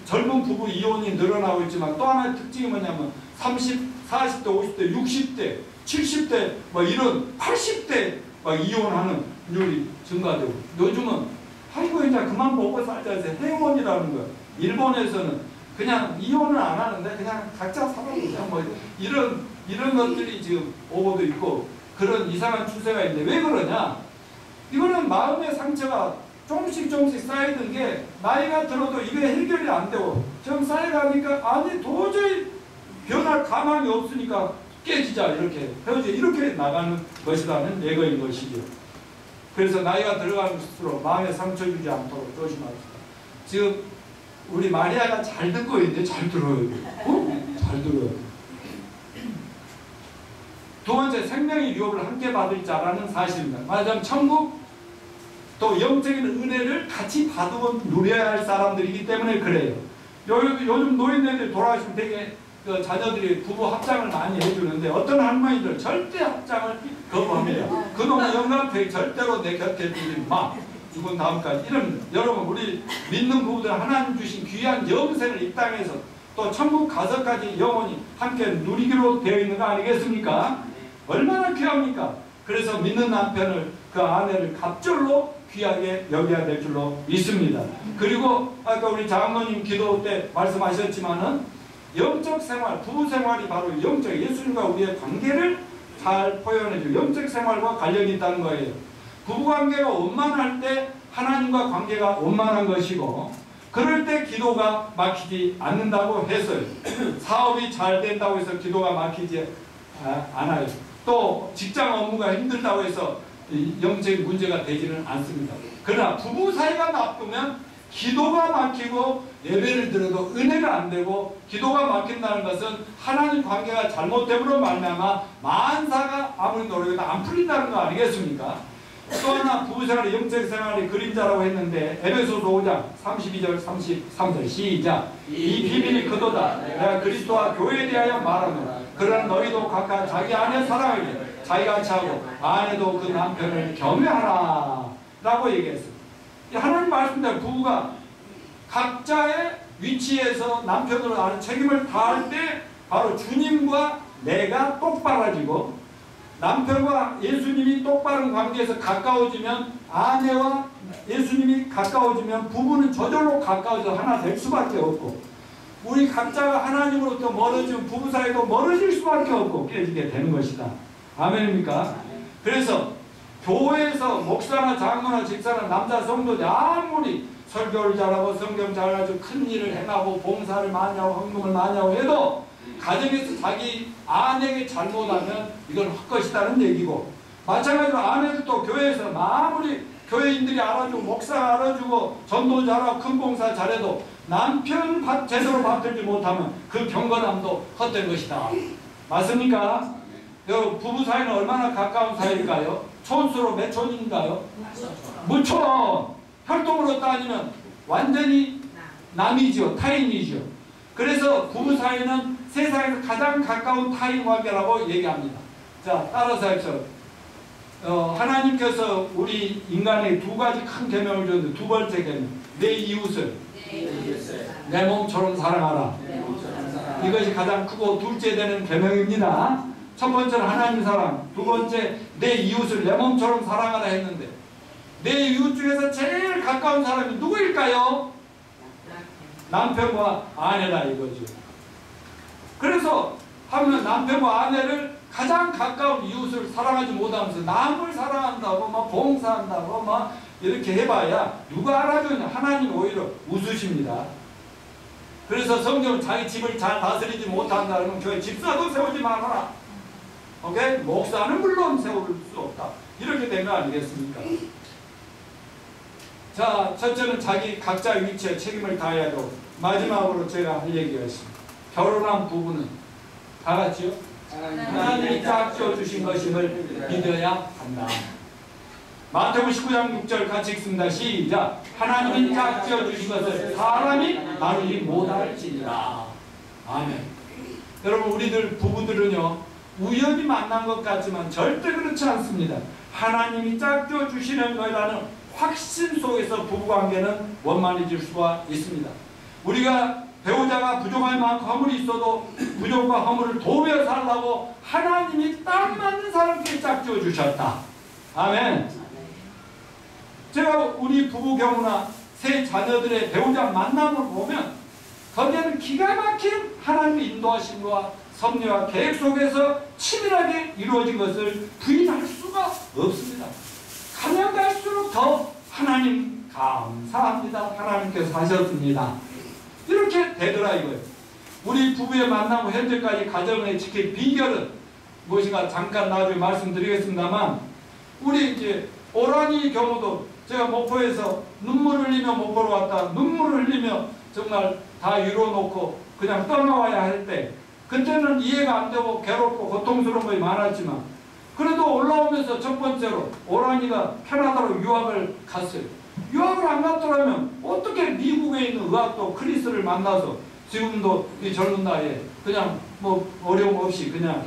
젊은 부부 이혼이 늘어나고 있지만 또 하나의 특징이 뭐냐면 30, 40대, 50대, 60대, 70대, 뭐 이런 80대 막 이혼하는 율이 증가되고, 요즘은 아이고 이제 그만 먹고 살자 해서 해원이라는 거예요. 일본에서는 그냥 이혼을 안 하는데 그냥 각자 살아보자 뭐 이런 것들이 지금 오고도 있고, 그런 이상한 추세가 있는데 왜 그러냐? 이거는 마음의 상처가 조금씩 쌓이는 게 나이가 들어도 이게 해결이 안 되고 좀 쌓여가니까 아니 도저히 변할 가망이 없으니까 깨지자, 이렇게 헤어져, 이렇게 나가는 것이라는 예거인 것이죠. 그래서 나이가 들어갈수록 마음에 상처 주지 않도록 조심합시다. 지금 우리 마리아가 잘 듣고 있는데 잘 들어요. 잘 들어요. 두 번째, 생명의 유업을 함께 받을 자라는 사실입니다. 말하자면 천국 또 영적인 은혜를 같이 받으면 누려야 할 사람들이기 때문에 그래요. 요즘 노인네들 돌아가시면 되게 자녀들이 부부 합장을 많이 해주는데 어떤 할머니들 절대 합장을 거부합니다. 그놈의 영감탱이 절대로 내 곁에 두지 마. 죽은 다음까지. 이런, 여러분 우리 믿는 부부들 하나님 주신 귀한 영생을 이 땅에서 또 천국 가서까지 영원히 함께 누리기로 되어 있는 거 아니겠습니까? 얼마나 귀합니까? 그래서 믿는 남편을, 그 아내를 갑절로 귀하게 여겨야 될 줄로 믿습니다. 그리고 아까 우리 장로님 기도 때 말씀하셨지만은 영적 생활, 부부 생활이 바로 영적, 예수님과 우리의 관계를 잘 표현해줘. 영적 생활과 관련이 있다는 거예요. 부부관계가 원만할 때 하나님과 관계가 원만한 것이고, 그럴 때 기도가 막히지 않는다고 해서요. 사업이 잘 된다고 해서 기도가 막히지 않아요. 또 직장 업무가 힘들다고 해서 영적인 문제가 되지는 않습니다. 그러나 부부 사이가 나쁘면 기도가 막히고 예배를 드려도 은혜가 안 되고, 기도가 막힌다는 것은 하나님 관계가 잘못됨으로 말미암아 만사가 아무리 노력해도 안 풀린다는 거 아니겠습니까? 또 하나 부부생활의 영적 생활의 그림자라고 했는데 에베소서 5장 32절 33절 시작. 이 비밀이 그도다. 내가 그리스도와 교회에 대하여 말하노라. 그러나 너희도 각각 자기 아내 사랑하게 자기같이 하고 아내도 그 남편을 겸해하라 라고 얘기했습니다. 하나님 말씀대로 부부가 각자의 위치에서 남편으로 하는 책임을 다할 때 바로 주님과 내가 똑바라지고, 남편과 예수님이 똑바른 관계에서 가까워지면, 아내와 예수님이 가까워지면 부부는 저절로 가까워져 하나 될 수밖에 없고, 우리 각자가 하나님으로부터 멀어지면 부부 사이도 멀어질 수밖에 없고 깨지게 되는 것이다. 아멘입니까? 그래서 교회에서 목사나 장로나 집사나 남자 성도들이 아무리 설교를 잘하고 성경 잘가지고 큰 일을 행하고 봉사를 많이 하고 헌금을 많이 하고 해도 가정에서 자기 아내에게 잘못하면 이건 헛것이다는 얘기고, 마찬가지로 아내도 또 교회에서 아무리 교회인들이 알아주고 목사가 알아주고 전도 잘하고 큰 봉사 잘해도 남편 제대로 받들지 못하면 그 경건함도 헛된 것이다. 맞습니까? 부부 사이는 얼마나 가까운 사이일까요? 촌수로 몇 촌인가요? 무촌! 혈통으로 따지면 완전히 남이죠. 타인이죠. 그래서 부부 사이는 세상에서 가장 가까운 타인 관계라고 얘기합니다. 자, 따라서 합시다. 하나님께서 우리 인간에게 두 가지 큰 계명을 줬는데, 두 번째 계명, 내 이웃을 내 몸처럼 사랑하라. 이것이 가장 크고 둘째 되는 계명입니다. 첫 번째는 하나님 사랑, 두 번째 내 이웃을 내 몸처럼 사랑하라 했는데, 내 이웃 중에서 제일 가까운 사람이 누구일까요? 남편과 아내다 이거죠. 그래서 하면 남편과 아내를 가장 가까운 이웃을 사랑하지 못하면서 남을 사랑한다고 막 봉사한다고 막 이렇게 해봐야 누가 알아주냐. 하나님 오히려 웃으십니다. 그래서 성경은 자기 집을 잘 다스리지 못한다 그러면 교회 집사도 세우지 말아라. 오케이? 목사는 물론 세울 수 없다. 이렇게 된 거 아니겠습니까? 자, 첫째는 자기 각자의 위치에 책임을 다해야 되고, 마지막으로 제가 할 얘기가 있습니다. 결혼한 부부는 다 같이요? 하나님이 짝지어 주신 것임을 믿어야 한다. 마태복음 19장 6절 같이 읽습니다. 시작. 하나님이 짝지어 주신 것을 사람이 나누지 못할지니라. 아멘. 여러분, 우리들 부부들은요, 우연히 만난 것 같지만 절대 그렇지 않습니다. 하나님이 짝지어 주시는 거라는 확신 속에서 부부관계는 원만해질 수가 있습니다. 우리가 배우자가 부족할 만큼 허물이 있어도 부족과 허물을 도며 살라고 하나님이 딱 맞는 사람께 짝지어 주셨다. 아멘. 제가 우리 부부 경우나 새 자녀들의 배우자 만남을 보면 거기에는 기가 막힌 하나님의 인도하심과 섭리와 계획 속에서 치밀하게 이루어진 것을 부인할 수가 없습니다. 가면 갈수록 더 하나님 감사합니다. 하나님께서 하셨습니다. 이렇게 되더라 이거예요. 우리 부부의 만남 후 현재까지 가정을 지킨 비결은 무엇인가 잠깐 나중에 말씀드리겠습니다만, 우리 이제 오란이 경우도 제가 목포에서 눈물을 흘리며 목포로 왔다, 눈물을 흘리며 정말 다 이뤄놓고 그냥 떠나와야 할 때, 그때는 이해가 안 되고 괴롭고 고통스러운 것이 많았지만, 그래도 올라오면서 첫 번째로 오란이가 캐나다로 유학을 갔어요. 유학을 안 갔더라면 어떻게 미국에 있는 의학도 크리스를 만나서 지금도 이 젊은 나이에 그냥 뭐 어려움 없이 그냥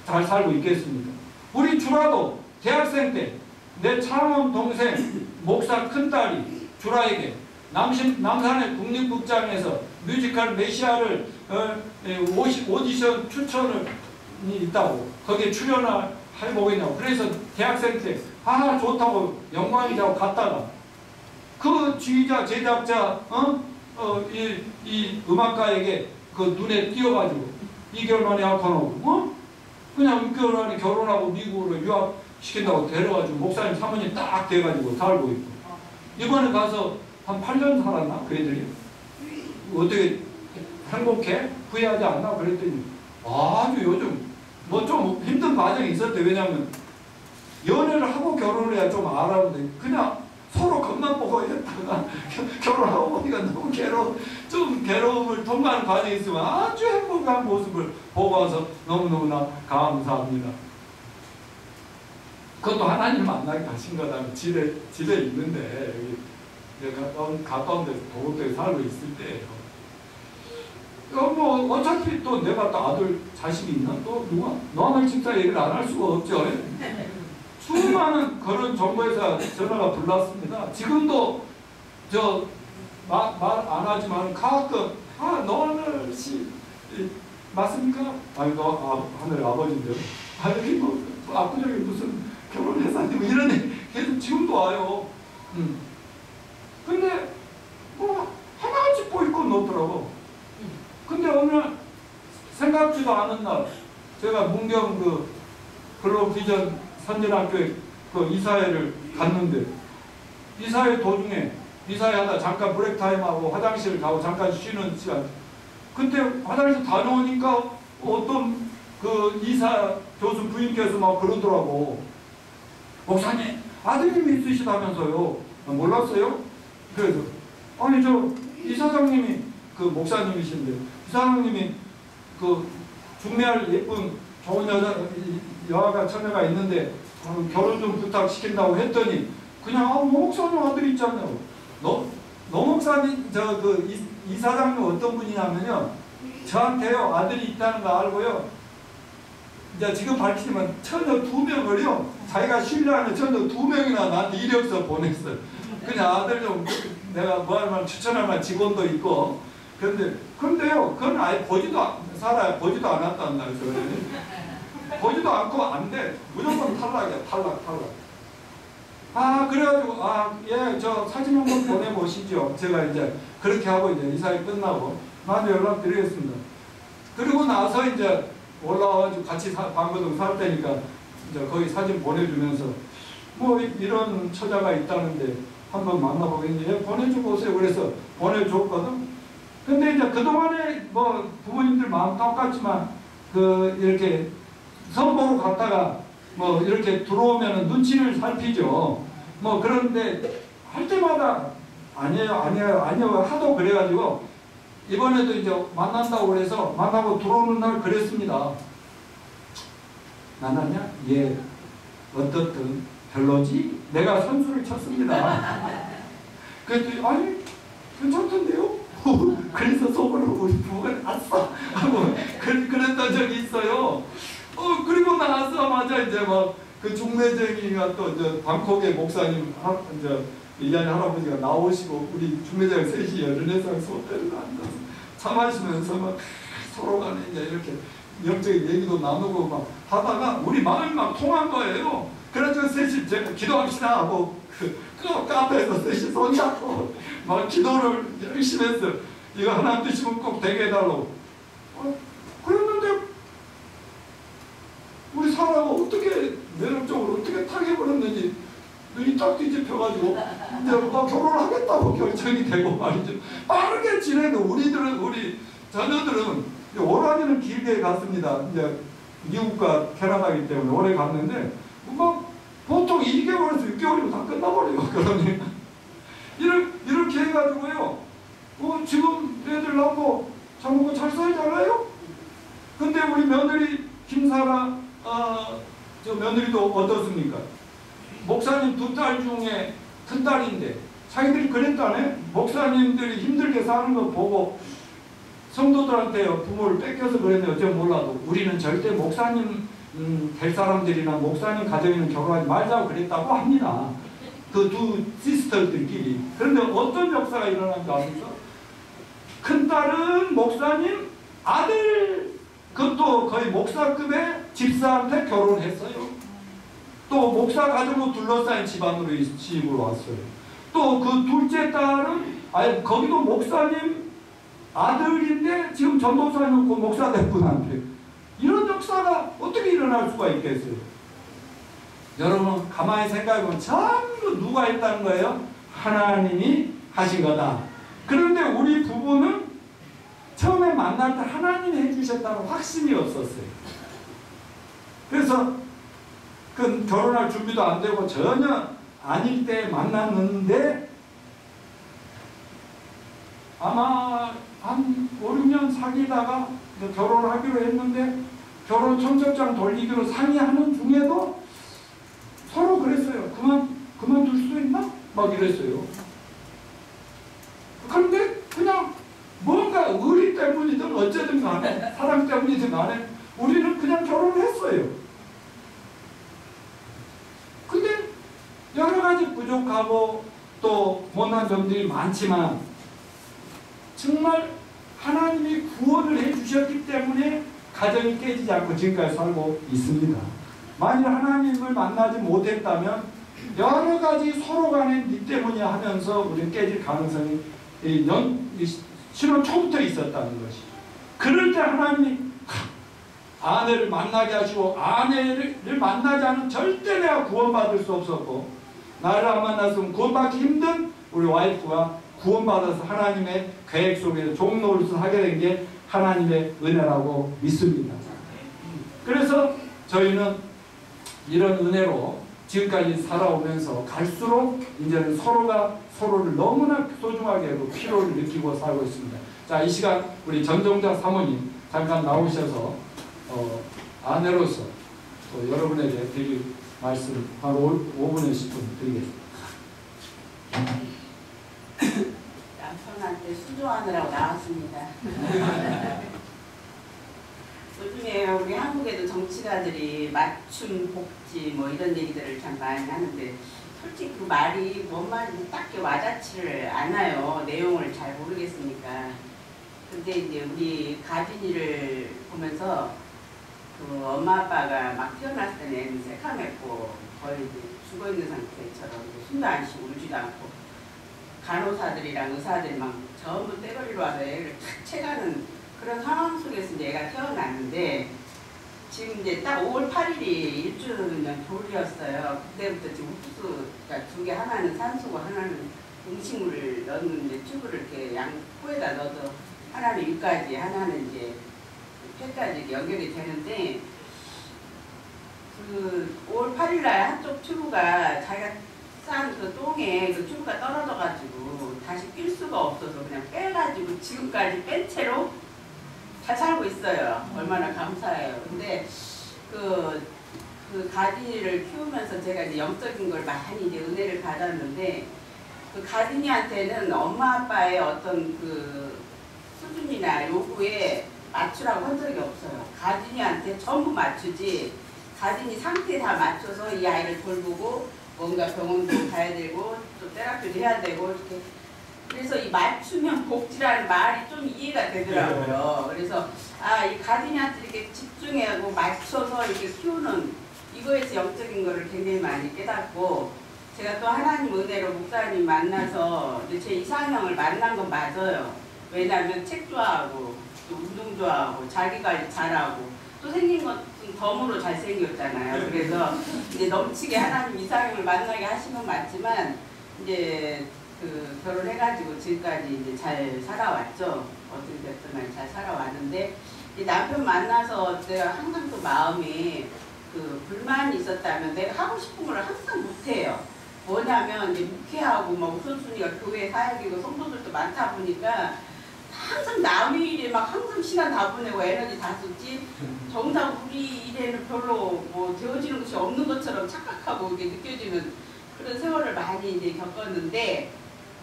잘 살고 있겠습니까? 우리 주라도 대학생 때 내 창원 동생 목사 큰딸이 주라에게 남산의 국립극장에서 뮤지컬 메시아를 오디션 추천을 있다고 거기에 출연을 해보겠냐고. 그래서 대학생 때 좋다고 영광이라고 갔다가 그 지휘자 제작자 이 음악가에게 그 눈에 띄어가지고 2개월 만에 약혼하고 그냥 6개월 만에 결혼하고 미국으로 유학시킨다고 데려가지고 목사님 사모님 딱 돼가지고 살고 있고, 이번에 가서 한 8년 살았나 그 애들이. 어떻게 행복해? 후회하지 않나? 그랬더니 아주 요즘 뭐 좀 힘든 과정이 있었대. 왜냐면 연애를 하고 결혼을 해야 좀 알아보는데 그냥 서로 겉만 보고 했다가 결혼하고 보니까 너무 좀 괴로움을 통과하는 과정이 있으면 아주 행복한 모습을 보고 와서 너무너무나 감사합니다. 그것도 하나님 만나게 가신 거다. 집에 있는데 여기 가까운 데서 도곡도에 살고 있을 때예요. 뭐 어차피 또 내가 또 아들 자식이 있나? 또 누가? 너는 진짜 얘기를 안 할 수가 없죠. 수많은 그런 정보회사 전화가 불났습니다. 지금도 저 말 안 하지만 가끔 너는 씨 맞습니까? 아니 너 하늘의 아버지인데 여기 뭐 압구정에 무슨 결혼했었니? 뭐 이런 애 계속 지금도 와요. 근데 뭐 하나같이 보이건 넣더라고. 근데 어느 날 생각지도 않은 날 제가 문경 그 글로비전 선진학교에 그 이사회를 갔는데, 이사회 도중에 이사회하다 잠깐 브레이크 타임하고 화장실 가고 잠깐 쉬는 시간, 그때 화장실 다녀오니까 어떤 그 이사 교수 부인께서 막 그러더라고. 목사님 아드님이 있으시다면서요. 몰랐어요? 그래서 아니 저 이사장님이 그 목사님이신데 이사장님이 그 중매할 예쁜 좋은 여아가 처녀가 있는데 결혼 좀 부탁시킨다고 했더니 그냥 노 목사님 아들이 있잖아요. 노 목사님 그 이사장님 어떤 분이냐면요, 저한테요 아들이 있다는 거 알고요, 이제 지금 밝히지만 처녀 2명을요 자기가 신뢰하는 처녀 2명이나 나한테 이력서 보냈어요. 그냥 아들 좀 내가 뭐 할 만 추천할 만 직원도 있고. 근데요 그건 아예 보지도 않았단다. 그래서 보지도 않고 안 돼. 무조건 탈락이야. 탈락. 그래가지고 예 저 사진 한번 보내보시죠. 제가 이제 그렇게 하고 이제 이사회 끝나고 나한테 연락드리겠습니다. 그리고 나서 이제 올라와가지고 같이 방거동 살 때니까 이제 거기 사진 보내주면서 뭐 이런 처자가 있다는데 한번 만나보겠니? 보내주고 오세요. 그래서 보내줬거든. 근데 이제 그동안에 뭐 부모님들 마음 똑같지만 그 이렇게 선보러 갔다가 뭐 이렇게 들어오면은 눈치를 살피죠. 뭐 그런데 할 때마다 아니에요 하도 그래가지고 이번에도 이제 만난다고 그래서 만나고 들어오는 날 그랬습니다. 만났냐? 예. 어떻든 별로지? 내가 선수를 쳤습니다. 그랬더니 아니 괜찮던데요? 그래서 속으로 우리 부부가 아싸 하고 그랬던 적이 있어요. 그리고 나서마자 이제 막 그 중매쟁이가 또 이제 방콕의 목사님 이제 일년의 할아버지가 나오시고 우리 중매쟁이 셋이 연례상에서 호텔을 앉아서 차 마시면서 막 서로 간에 이제 이렇게 영적인 얘기도 나누고 막 하다가 우리 마음이 막 통한 거예요. 그래서 셋이 제가 기도합시다 하고 그 카페에서 셋이 손잡고 막 기도를 열심히 했어요. 이거 하나님 뜻이면 꼭 되게 해달라고. 그랬는데 우리 사라가 어떻게 매력적으로 어떻게 타개버렸는지 눈이 딱 뒤집혀가지고 이제 결혼을 하겠다고 결정이 되고 말이죠. 빠르게 지내도 우리 자녀들은 오라니는 길게 갔습니다. 이제 미국과 캐나다이기 때문에 오래 갔는데 막 보통 2개월에서 6개월이면 다 끝나버려요. 그러니 이렇게 해가지고요. 지금 애들 낳고 장모가 잘 살잖아요. 근데 우리 며느리 김사라 저 며느리도 어떻습니까? 목사님 2딸 중에 큰 딸인데 자기들이 그랬다네. 목사님들이 힘들게 사는 거 보고 성도들한테 부모를 뺏겨서 그랬는데 어쩌면 몰라도 우리는 절대 목사님 될 사람들이나 목사님 가정에는 결혼하지 말자고 그랬다고 합니다. 그 두 시스터들끼리. 그런데 어떤 역사가 일어난 줄 아십니까? 큰딸은 목사님 아들 그것도 거의 목사급의 집사한테 결혼했어요. 또 목사 가정으로 둘러싸인 집안으로 시집을 왔어요. 또 그 둘째 딸은 거기도 목사님 아들인데 지금 전도사님고 목사 된 분한테 이런 역사가 어떻게 일어날 수가 있겠어요? 여러분 가만히 생각해보면 전부 누가 했다는 거예요? 하나님이 하신 거다. 그런데 우리 부부는 처음에 만날 때 하나님이 해주셨다는 확신이 없었어요. 그래서 그 결혼할 준비도 안 되고 전혀 아닐 때 만났는데 아마 한 5, 6년 사귀다가 결혼을 하기로 했는데 결혼 청첩장 돌리기로 상의하는 중에도 서로 그랬어요. 그만둘 수 있나? 막 이랬어요. 그런데 그냥 뭔가 의리 때문이든 어쨌든 간에 사랑 때문이든 간에 우리는 그냥 결혼을 했어요. 근데 여러 가지 부족하고 또 못난 점들이 많지만 정말 하나님이 구원을 해주셨기 때문에 가정이 깨지지 않고 지금까지 살고 있습니다. 만일 하나님을 만나지 못했다면 여러 가지 서로 간에 니 때문이야 하면서 우리는 깨질 가능성이 신혼 초부터 있었다는 것이. 그럴 때 하나님이 아내를 만나게 하시고 아내를 만나지 않으면 절대 내가 구원받을 수 없었고 나를 안 만났으면 구원받기 힘든 우리 와이프가 구원받아서 하나님의 계획 속에서 종노릇을 하게 된 게 하나님의 은혜라고 믿습니다. 그래서 저희는 이런 은혜로 지금까지 살아오면서 갈수록 이제는 서로가 서로를 너무나 소중하게 하고 필요를 느끼고 살고 있습니다. 자, 이 시간 우리 전정자 사모님 잠깐 나오셔서 아내로서 또 여러분에게 드릴 말씀 한 5분의 10분 드리겠습니다. 남편한테 수조하느라고 나왔습니다. 요즘에 우리 한국에도 정치가들이 맞춤, 복지 뭐 이런 얘기들을 참 많이 하는데 솔직히 그 말이 뭔 말인지 딱히 와닿지를 않아요. 내용을 잘 모르겠으니까. 근데 이제 우리 가진이를 보면서 그 엄마 아빠가 막 태어났을 때는 애는 새카맸고 거의 이제 죽어있는 상태처럼 숨도 안 쉬고 울지도 않고 간호사들이랑 의사들이 막 전부 떼거리로 와서 애를 탁 채가는 그런 상황 속에서 이제 애가 태어났는데 지금 이제 딱 5월 8일이 1주년 돌이었어요. 그때부터 지금 옥수수, 그러니까 두 개, 하나는 산수고 하나는 음식물을 넣는 튜브를 이렇게 양포에다 넣어서 하나는 위까지, 하나는 이제 폐까지 연결이 되는데, 그 5월 8일 날 한쪽 튜브가 자기가 싼 그 똥에 그 튜브가 떨어져가지고 다시 낄 수가 없어서 그냥 빼가지고 지금까지 뺀 채로 잘 살고 있어요. 얼마나 감사해요. 근데 그 가디니를 키우면서 제가 이제 영적인 걸 많이 이제 은혜를 받았는데, 그 가디니한테는 엄마 아빠의 어떤 그 수준이나 요구에 맞추라고 한 적이 없어요. 가디니한테 전부 맞추지, 가디니 상태에 다 맞춰서 이 아이를 돌보고 뭔가 병원도 가야 되고 또 테라피를 해야 되고 이렇게. 그래서 이 맞춤형 복지라는 말이 좀 이해가 되더라고요. 그래서 이 가디니한테 이렇게 집중하고 맞춰서 이렇게 키우는 이거에서 영적인 거를 굉장히 많이 깨닫고, 제가 또 하나님 은혜로 목사님 만나서 제 이상형을 만난 건 맞아요. 왜냐하면 책 좋아하고 또 운동 좋아하고 자기 관리 잘하고 또 생긴 것도 덤으로 잘생겼잖아요. 그래서 이제 넘치게 하나님 이상형을 만나게 하신 건 맞지만, 이제 그 결혼해가지고 지금까지 이제 잘 살아왔죠. 어떻게 됐든 간에 잘 살아왔는데, 이 남편 만나서 내가 항상 또 마음에 그 불만이 있었다면 내가 하고 싶은 걸 항상 못해요. 뭐냐면 이제 묵회하고 막 우선순위가 교회 사역이고 성도들도 많다 보니까 항상 남의 일에 막 항상 시간 다 보내고 에너지 다 썼지, 정작 우리 일에는 별로 뭐 되어지는 것이 없는 것처럼 착각하고 이게 느껴지는 그런 세월을 많이 이제 겪었는데,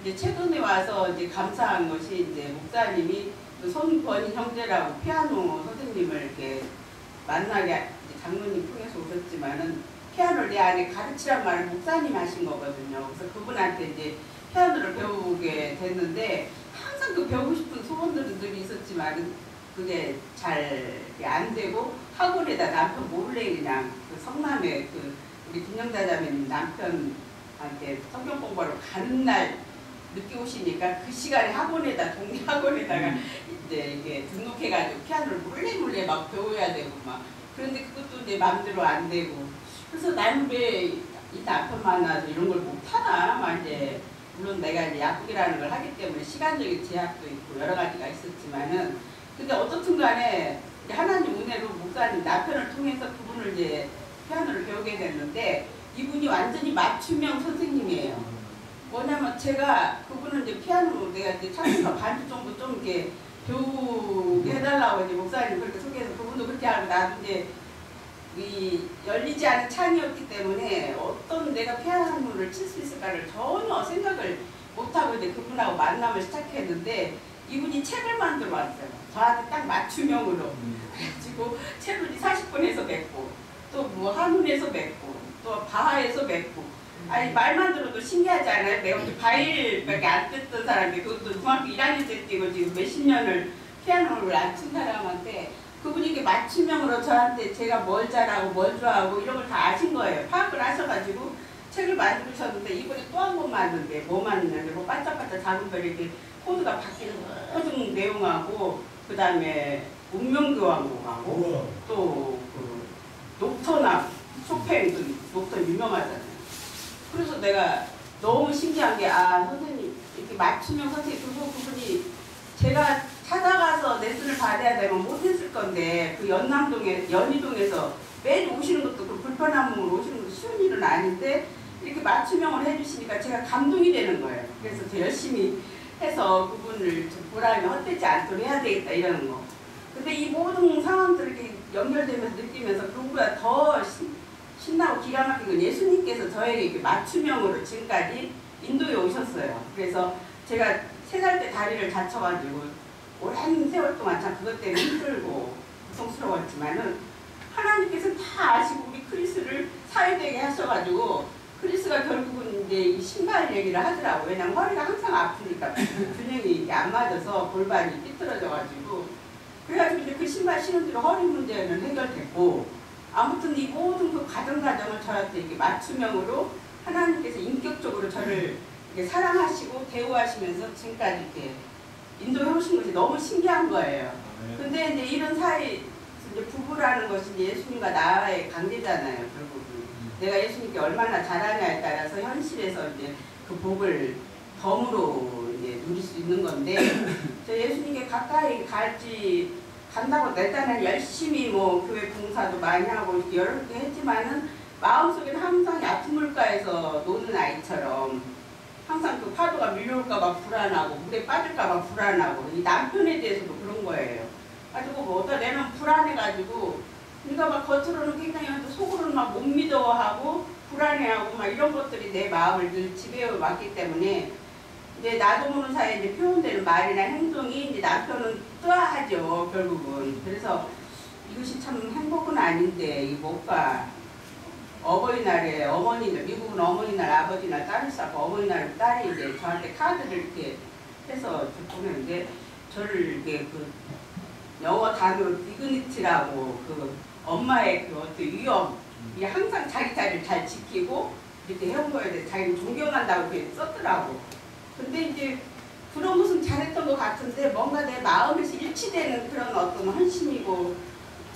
이제 최근에 와서 이제 감사한 것이 이제 목사님이 그 손권인 형제라고 피아노 선생님을 이렇게 만나게 장로님 통해서 오셨지만은 피아노를 내 안에 가르치란 말을 목사님 하신 거거든요. 그래서 그분한테 이제 피아노를 배우게 됐는데, 항상 그 배우고 싶은 소원들이 있었지만 그게 잘 안 되고, 학원에다 남편 몰래 그냥 그 성남에 그 우리 김영자자매님 남편한테 성경 공부하러 가는 날 늦게 오시니까 그 시간에 학원에다 동네 학원에다가 이제 이게 등록해가지고 피아노를 몰래 막 배워야 되고 막, 그런데 그것도 내 마음대로 안 되고, 그래서 나는 왜 이 남편 만나서 이런 걸 못하나 막 이제, 물론 내가 이제 약국이라는 걸 하기 때문에 시간적인 제약도 있고 여러 가지가 있었지만은, 근데 어떻든 간에 하나님 은혜로 목사님 남편을 통해서 그분을 이제 피아노를 배우게 됐는데, 이분이 완전히 맞춤형 선생님이에요. 뭐냐면 제가 그분은 이제 피아노 내가 이제 참여가 반주 정도 좀 이렇게 배우게 해달라고 이제 목사님 그렇게 소개해서 그분도 그렇게 하고, 나도 이제 이 열리지 않은 창이었기 때문에 어떤 내가 피아노를 칠 수 있을까를 전혀 생각을 못하고 이제 그분하고 만남을 시작했는데, 이분이 책을 만들어 왔어요. 저한테 딱 맞춤형으로. 그래가지고 책을 40권에서 맺고, 또 뭐 한문에서 맺고, 또 바하에서 맺고. 아니 말만 들어도 신기하지 않아요? 내가 바일밖에 안 뜯던 사람인데, 그것도 중학교 1학년 때 뛰고 지금 몇십 년을 피아노를 안 친 사람한테 그분이 이렇게 맞춤형으로 저한테 제가 뭘 잘하고 뭘 좋아하고 이런 걸 다 아신 거예요. 파악을 하셔가지고 책을 만드셨는데, 이번에 또 한 번 만드는데 뭐 만드냐면 뭐 반짝반짝 작은 별 이렇게 코드가 바뀌는 모든 내용하고, 그 다음에 운명교환곡하고 또 그 녹턴하고 쇼팽, 그 녹턴 유명하잖아요. 그래서 내가 너무 신기한 게, 선생님 이렇게 맞춤형 선생님 그분이 제가 찾아가서 레슨을 받아야 되면 못했을 건데, 그 연희동에서 매일 오시는 것도 그 불편한 몸으로 오시는 것도 쉬운 일은 아닌데 이렇게 맞춤형을 해주시니까 제가 감동이 되는 거예요. 그래서 더 열심히 해서 그분을 보람이 헛되지 않도록 해야 되겠다 이러는 거. 근데 이 모든 상황들을 이렇게 연결되면서 느끼면서 그보다 더 신나고 기가 막힌 건 예수님께서 저에게 이렇게 맞춤형으로 지금까지 인도에 오셨어요. 그래서 제가 3살 때 다리를 다쳐가지고 오랜 세월 동안 참 그것 때문에 힘들고 고통스러웠지만은, 하나님께서 다 아시고 우리 크리스를 사회되게 하셔가지고, 크리스가 결국은 이제 이 신발 얘기를 하더라고요. 왜냐면 허리가 항상 아프니까 균형이 이게 안 맞아서 골반이 삐뚤어져가지고, 그래가지고 이제 그 신발 신은 뒤로 허리 문제는 해결됐고, 아무튼 이 모든 그 과정을 저한테 이렇게 맞춤형으로 하나님께서 인격적으로 저를 이렇게 사랑하시고 대우하시면서 지금까지 이렇게 인도해 오신 것이 너무 신기한 거예요. 근데 이제 이런 사이 이제 부부라는 것이 예수님과 나의 관계잖아요. 결국은 내가 예수님께 얼마나 잘하냐에 따라서 현실에서 이제 그 복을 덤으로 이제 누릴 수 있는 건데 저 예수님께 가까이 간다고 일단은 열심히 뭐 교회 봉사도 많이 하고 이렇게 여러 개 했지만은 마음속에는 항상 얕은 물가에서 노는 아이처럼 항상 그 파도가 밀려올까봐 불안하고 물에 빠질까봐 불안하고 이 남편에 대해서도 그런 거예요. 가지고 뭐 어떤 애는 불안해가지고 그러니까 막 겉으로는 굉장히 속으로는 막 못 믿어하고 불안해하고 막 이런 것들이 내 마음을 늘 지배해 왔기 때문에 이제 나도 모르는 사이에 이제 표현되는 말이나 행동이 이제 남편은 뜨아하죠 결국은. 그래서 이것이 참 행복은 아닌데 이 뭔가 어버이날에 어머니들 미국은 어머니날 아버지날 딸을 쌓고 어머니날 딸이 이제 저한테 카드를 이렇게 해서 보내는데 저를 이렇게 그 영어 단어로 디그니티라고 그 엄마의 그 어떤 위엄 이 항상 자기 자리를 잘 지키고 이렇게 해온 거에 대해 자기를 존경한다고 이렇게 썼더라고. 근데 이제 그런 것은 잘했던 것 같은데 뭔가 내 마음에서 일치되는 그런 어떤 헌신이고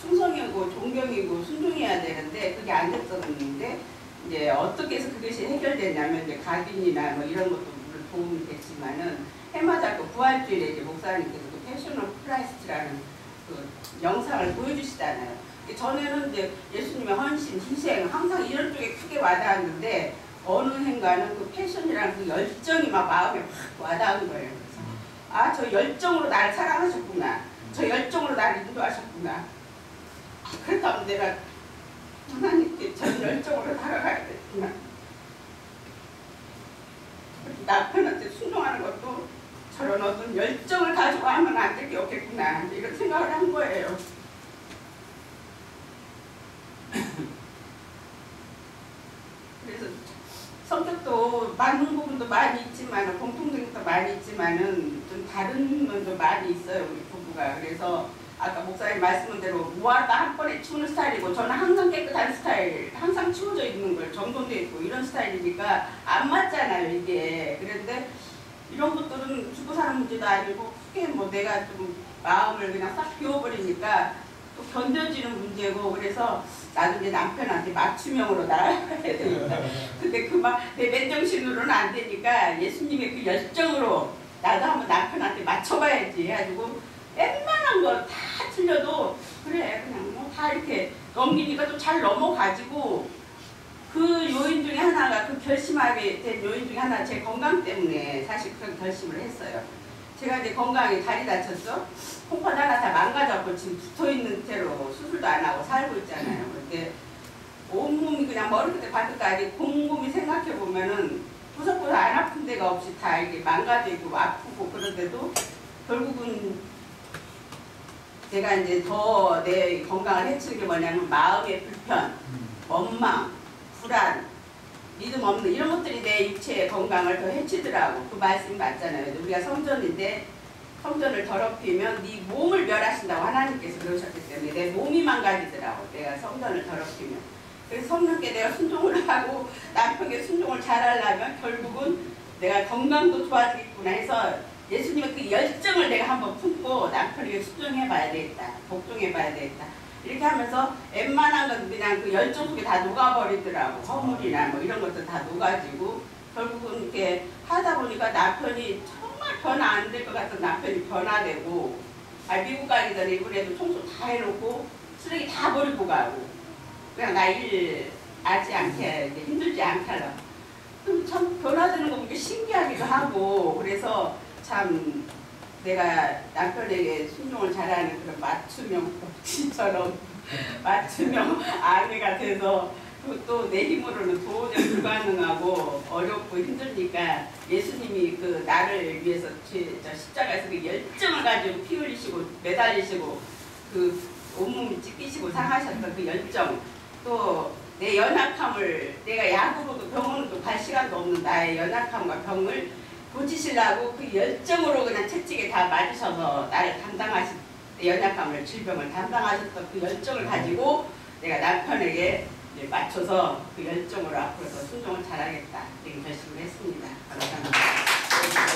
충성이고 존경이고 순종해야 되는데 그게 안 됐었는데 이제 어떻게 해서 그것이 해결됐냐면 이제 각인이나 뭐 이런 것도 물론 도움이 됐지만은 해마다 그 부활주일에 이제 목사님께서 그 패션 오브 크라이스트라는 그 영상을 보여주시잖아요. 전에는 이제 예수님의 헌신, 희생 항상 이런 쪽에 크게 와닿았는데 어느 해인가는 그 패션이라는 그 열정이 막 마음에 확 와닿은 거예요. 그래서 아, 저 열정으로 나를 사랑하셨구나. 저 열정으로 나를 인도하셨구나. 그렇다면 내가 하나님께 전 열정으로 다가가야 되구나. 남편한테 순종하는 것도 저런 어떤 열정을 가지고 하면 안 될 게 없겠구나. 이런 생각을 한 거예요. 그래서 성격도 맞는 부분도 많이 있지만 공통된 것도 많이 있지만은 좀 다른 면도 많이 있어요 우리 부부가. 그래서 아까 목사님 말씀한 대로 무하다 한 번에 치우는 스타일이고 저는 항상 깨끗한 스타일, 항상 치워져 있는 걸 정돈돼 있고 이런 스타일이니까 안 맞잖아요 이게. 그런데 이런 것들은 죽고 사는 문제도 아니고 크게 뭐 내가 좀 마음을 그냥 싹 비워버리니까 또 견뎌지는 문제고. 그래서 나도 이제 남편한테 맞춤형으로 나아가야 되니까 근데 그 막 내 맨정신으로는 안 되니까 예수님의 그 열정으로 나도 한번 남편한테 맞춰봐야지 해가지고 웬만한 거 다 틀려도 그래 그냥 뭐 다 이렇게 넘기니까 또 잘 넘어가지고 그 요인 중에 하나가 그 결심하게 된 요인 중에 하나 제 건강 때문에 사실 그런 결심을 했어요. 제가 이제 건강에 다리 다쳤어. 콩팥 하나 다 망가졌고 지금 붙어있는 채로 수술도 안 하고 살고 있잖아요. 근데 온몸이 그냥 머리끝에 발끝까지 곰곰이 생각해보면은 구석구석 안 아픈 데가 없이 다 이렇게 망가져 있고 아프고 그런데도 결국은 제가 이제 더 내 건강을 해치는 게 뭐냐면 마음의 불편, 원망, 불안, 믿음 없는 이런 것들이 내 육체의 건강을 더 해치더라고. 그 말씀이 맞잖아요. 우리가 성전인데 성전을 더럽히면 네 몸을 멸하신다고 하나님께서 그러셨기 때문에 내 몸이 망가지더라고. 내가 성전을 더럽히면. 그래서 성령께 내가 순종을 하고 남편에게 순종을 잘하려면 결국은 내가 건강도 좋아지겠구나 해서 예수님의 그 열정을 내가 한번 품고 남편에게 순종해봐야 되겠다. 복종해봐야 되겠다. 이렇게 하면서 웬만한 건 그냥 그 열정 속에 다 녹아버리더라고. 허물이나 뭐 이런 것도 다 녹아지고 결국은 이렇게 하다 보니까 남편이 정말 변화 안 될 것 같은 남편이 변화되고 미국 가기 전에 이번에도 청소 다 해놓고 쓰레기 다 버리고 가고 그냥 나 일 하지 않게 힘들지 않게 하려고. 참 변화되는 거 보니까 신기하기도 하고 그래서 참 내가 남편에게 순종을 잘하는 그런 맞춤형 복지처럼 맞춤형 아내가 돼서 또 내 힘으로는 도저히 불가능하고 어렵고 힘드니까 예수님이 그 나를 위해서 십자가에서 그 열정을 가지고 피 흘리시고 매달리시고 그 온몸을 찢기시고 상하셨던 그 열정 또 내 연약함을 내가 약으로도 병원으로도 갈 시간도 없는 나의 연약함과 병을 고치시려고 그 열정으로 그냥 채찍에 다 맞으셔서 나를 담당하신 연약함을 질병을 담당하셨던 그 열정을 가지고 내가 남편에게 맞춰서 그 열정으로 앞으로 더 순종을 잘하겠다 이렇게 결심을 했습니다. 감사합니다.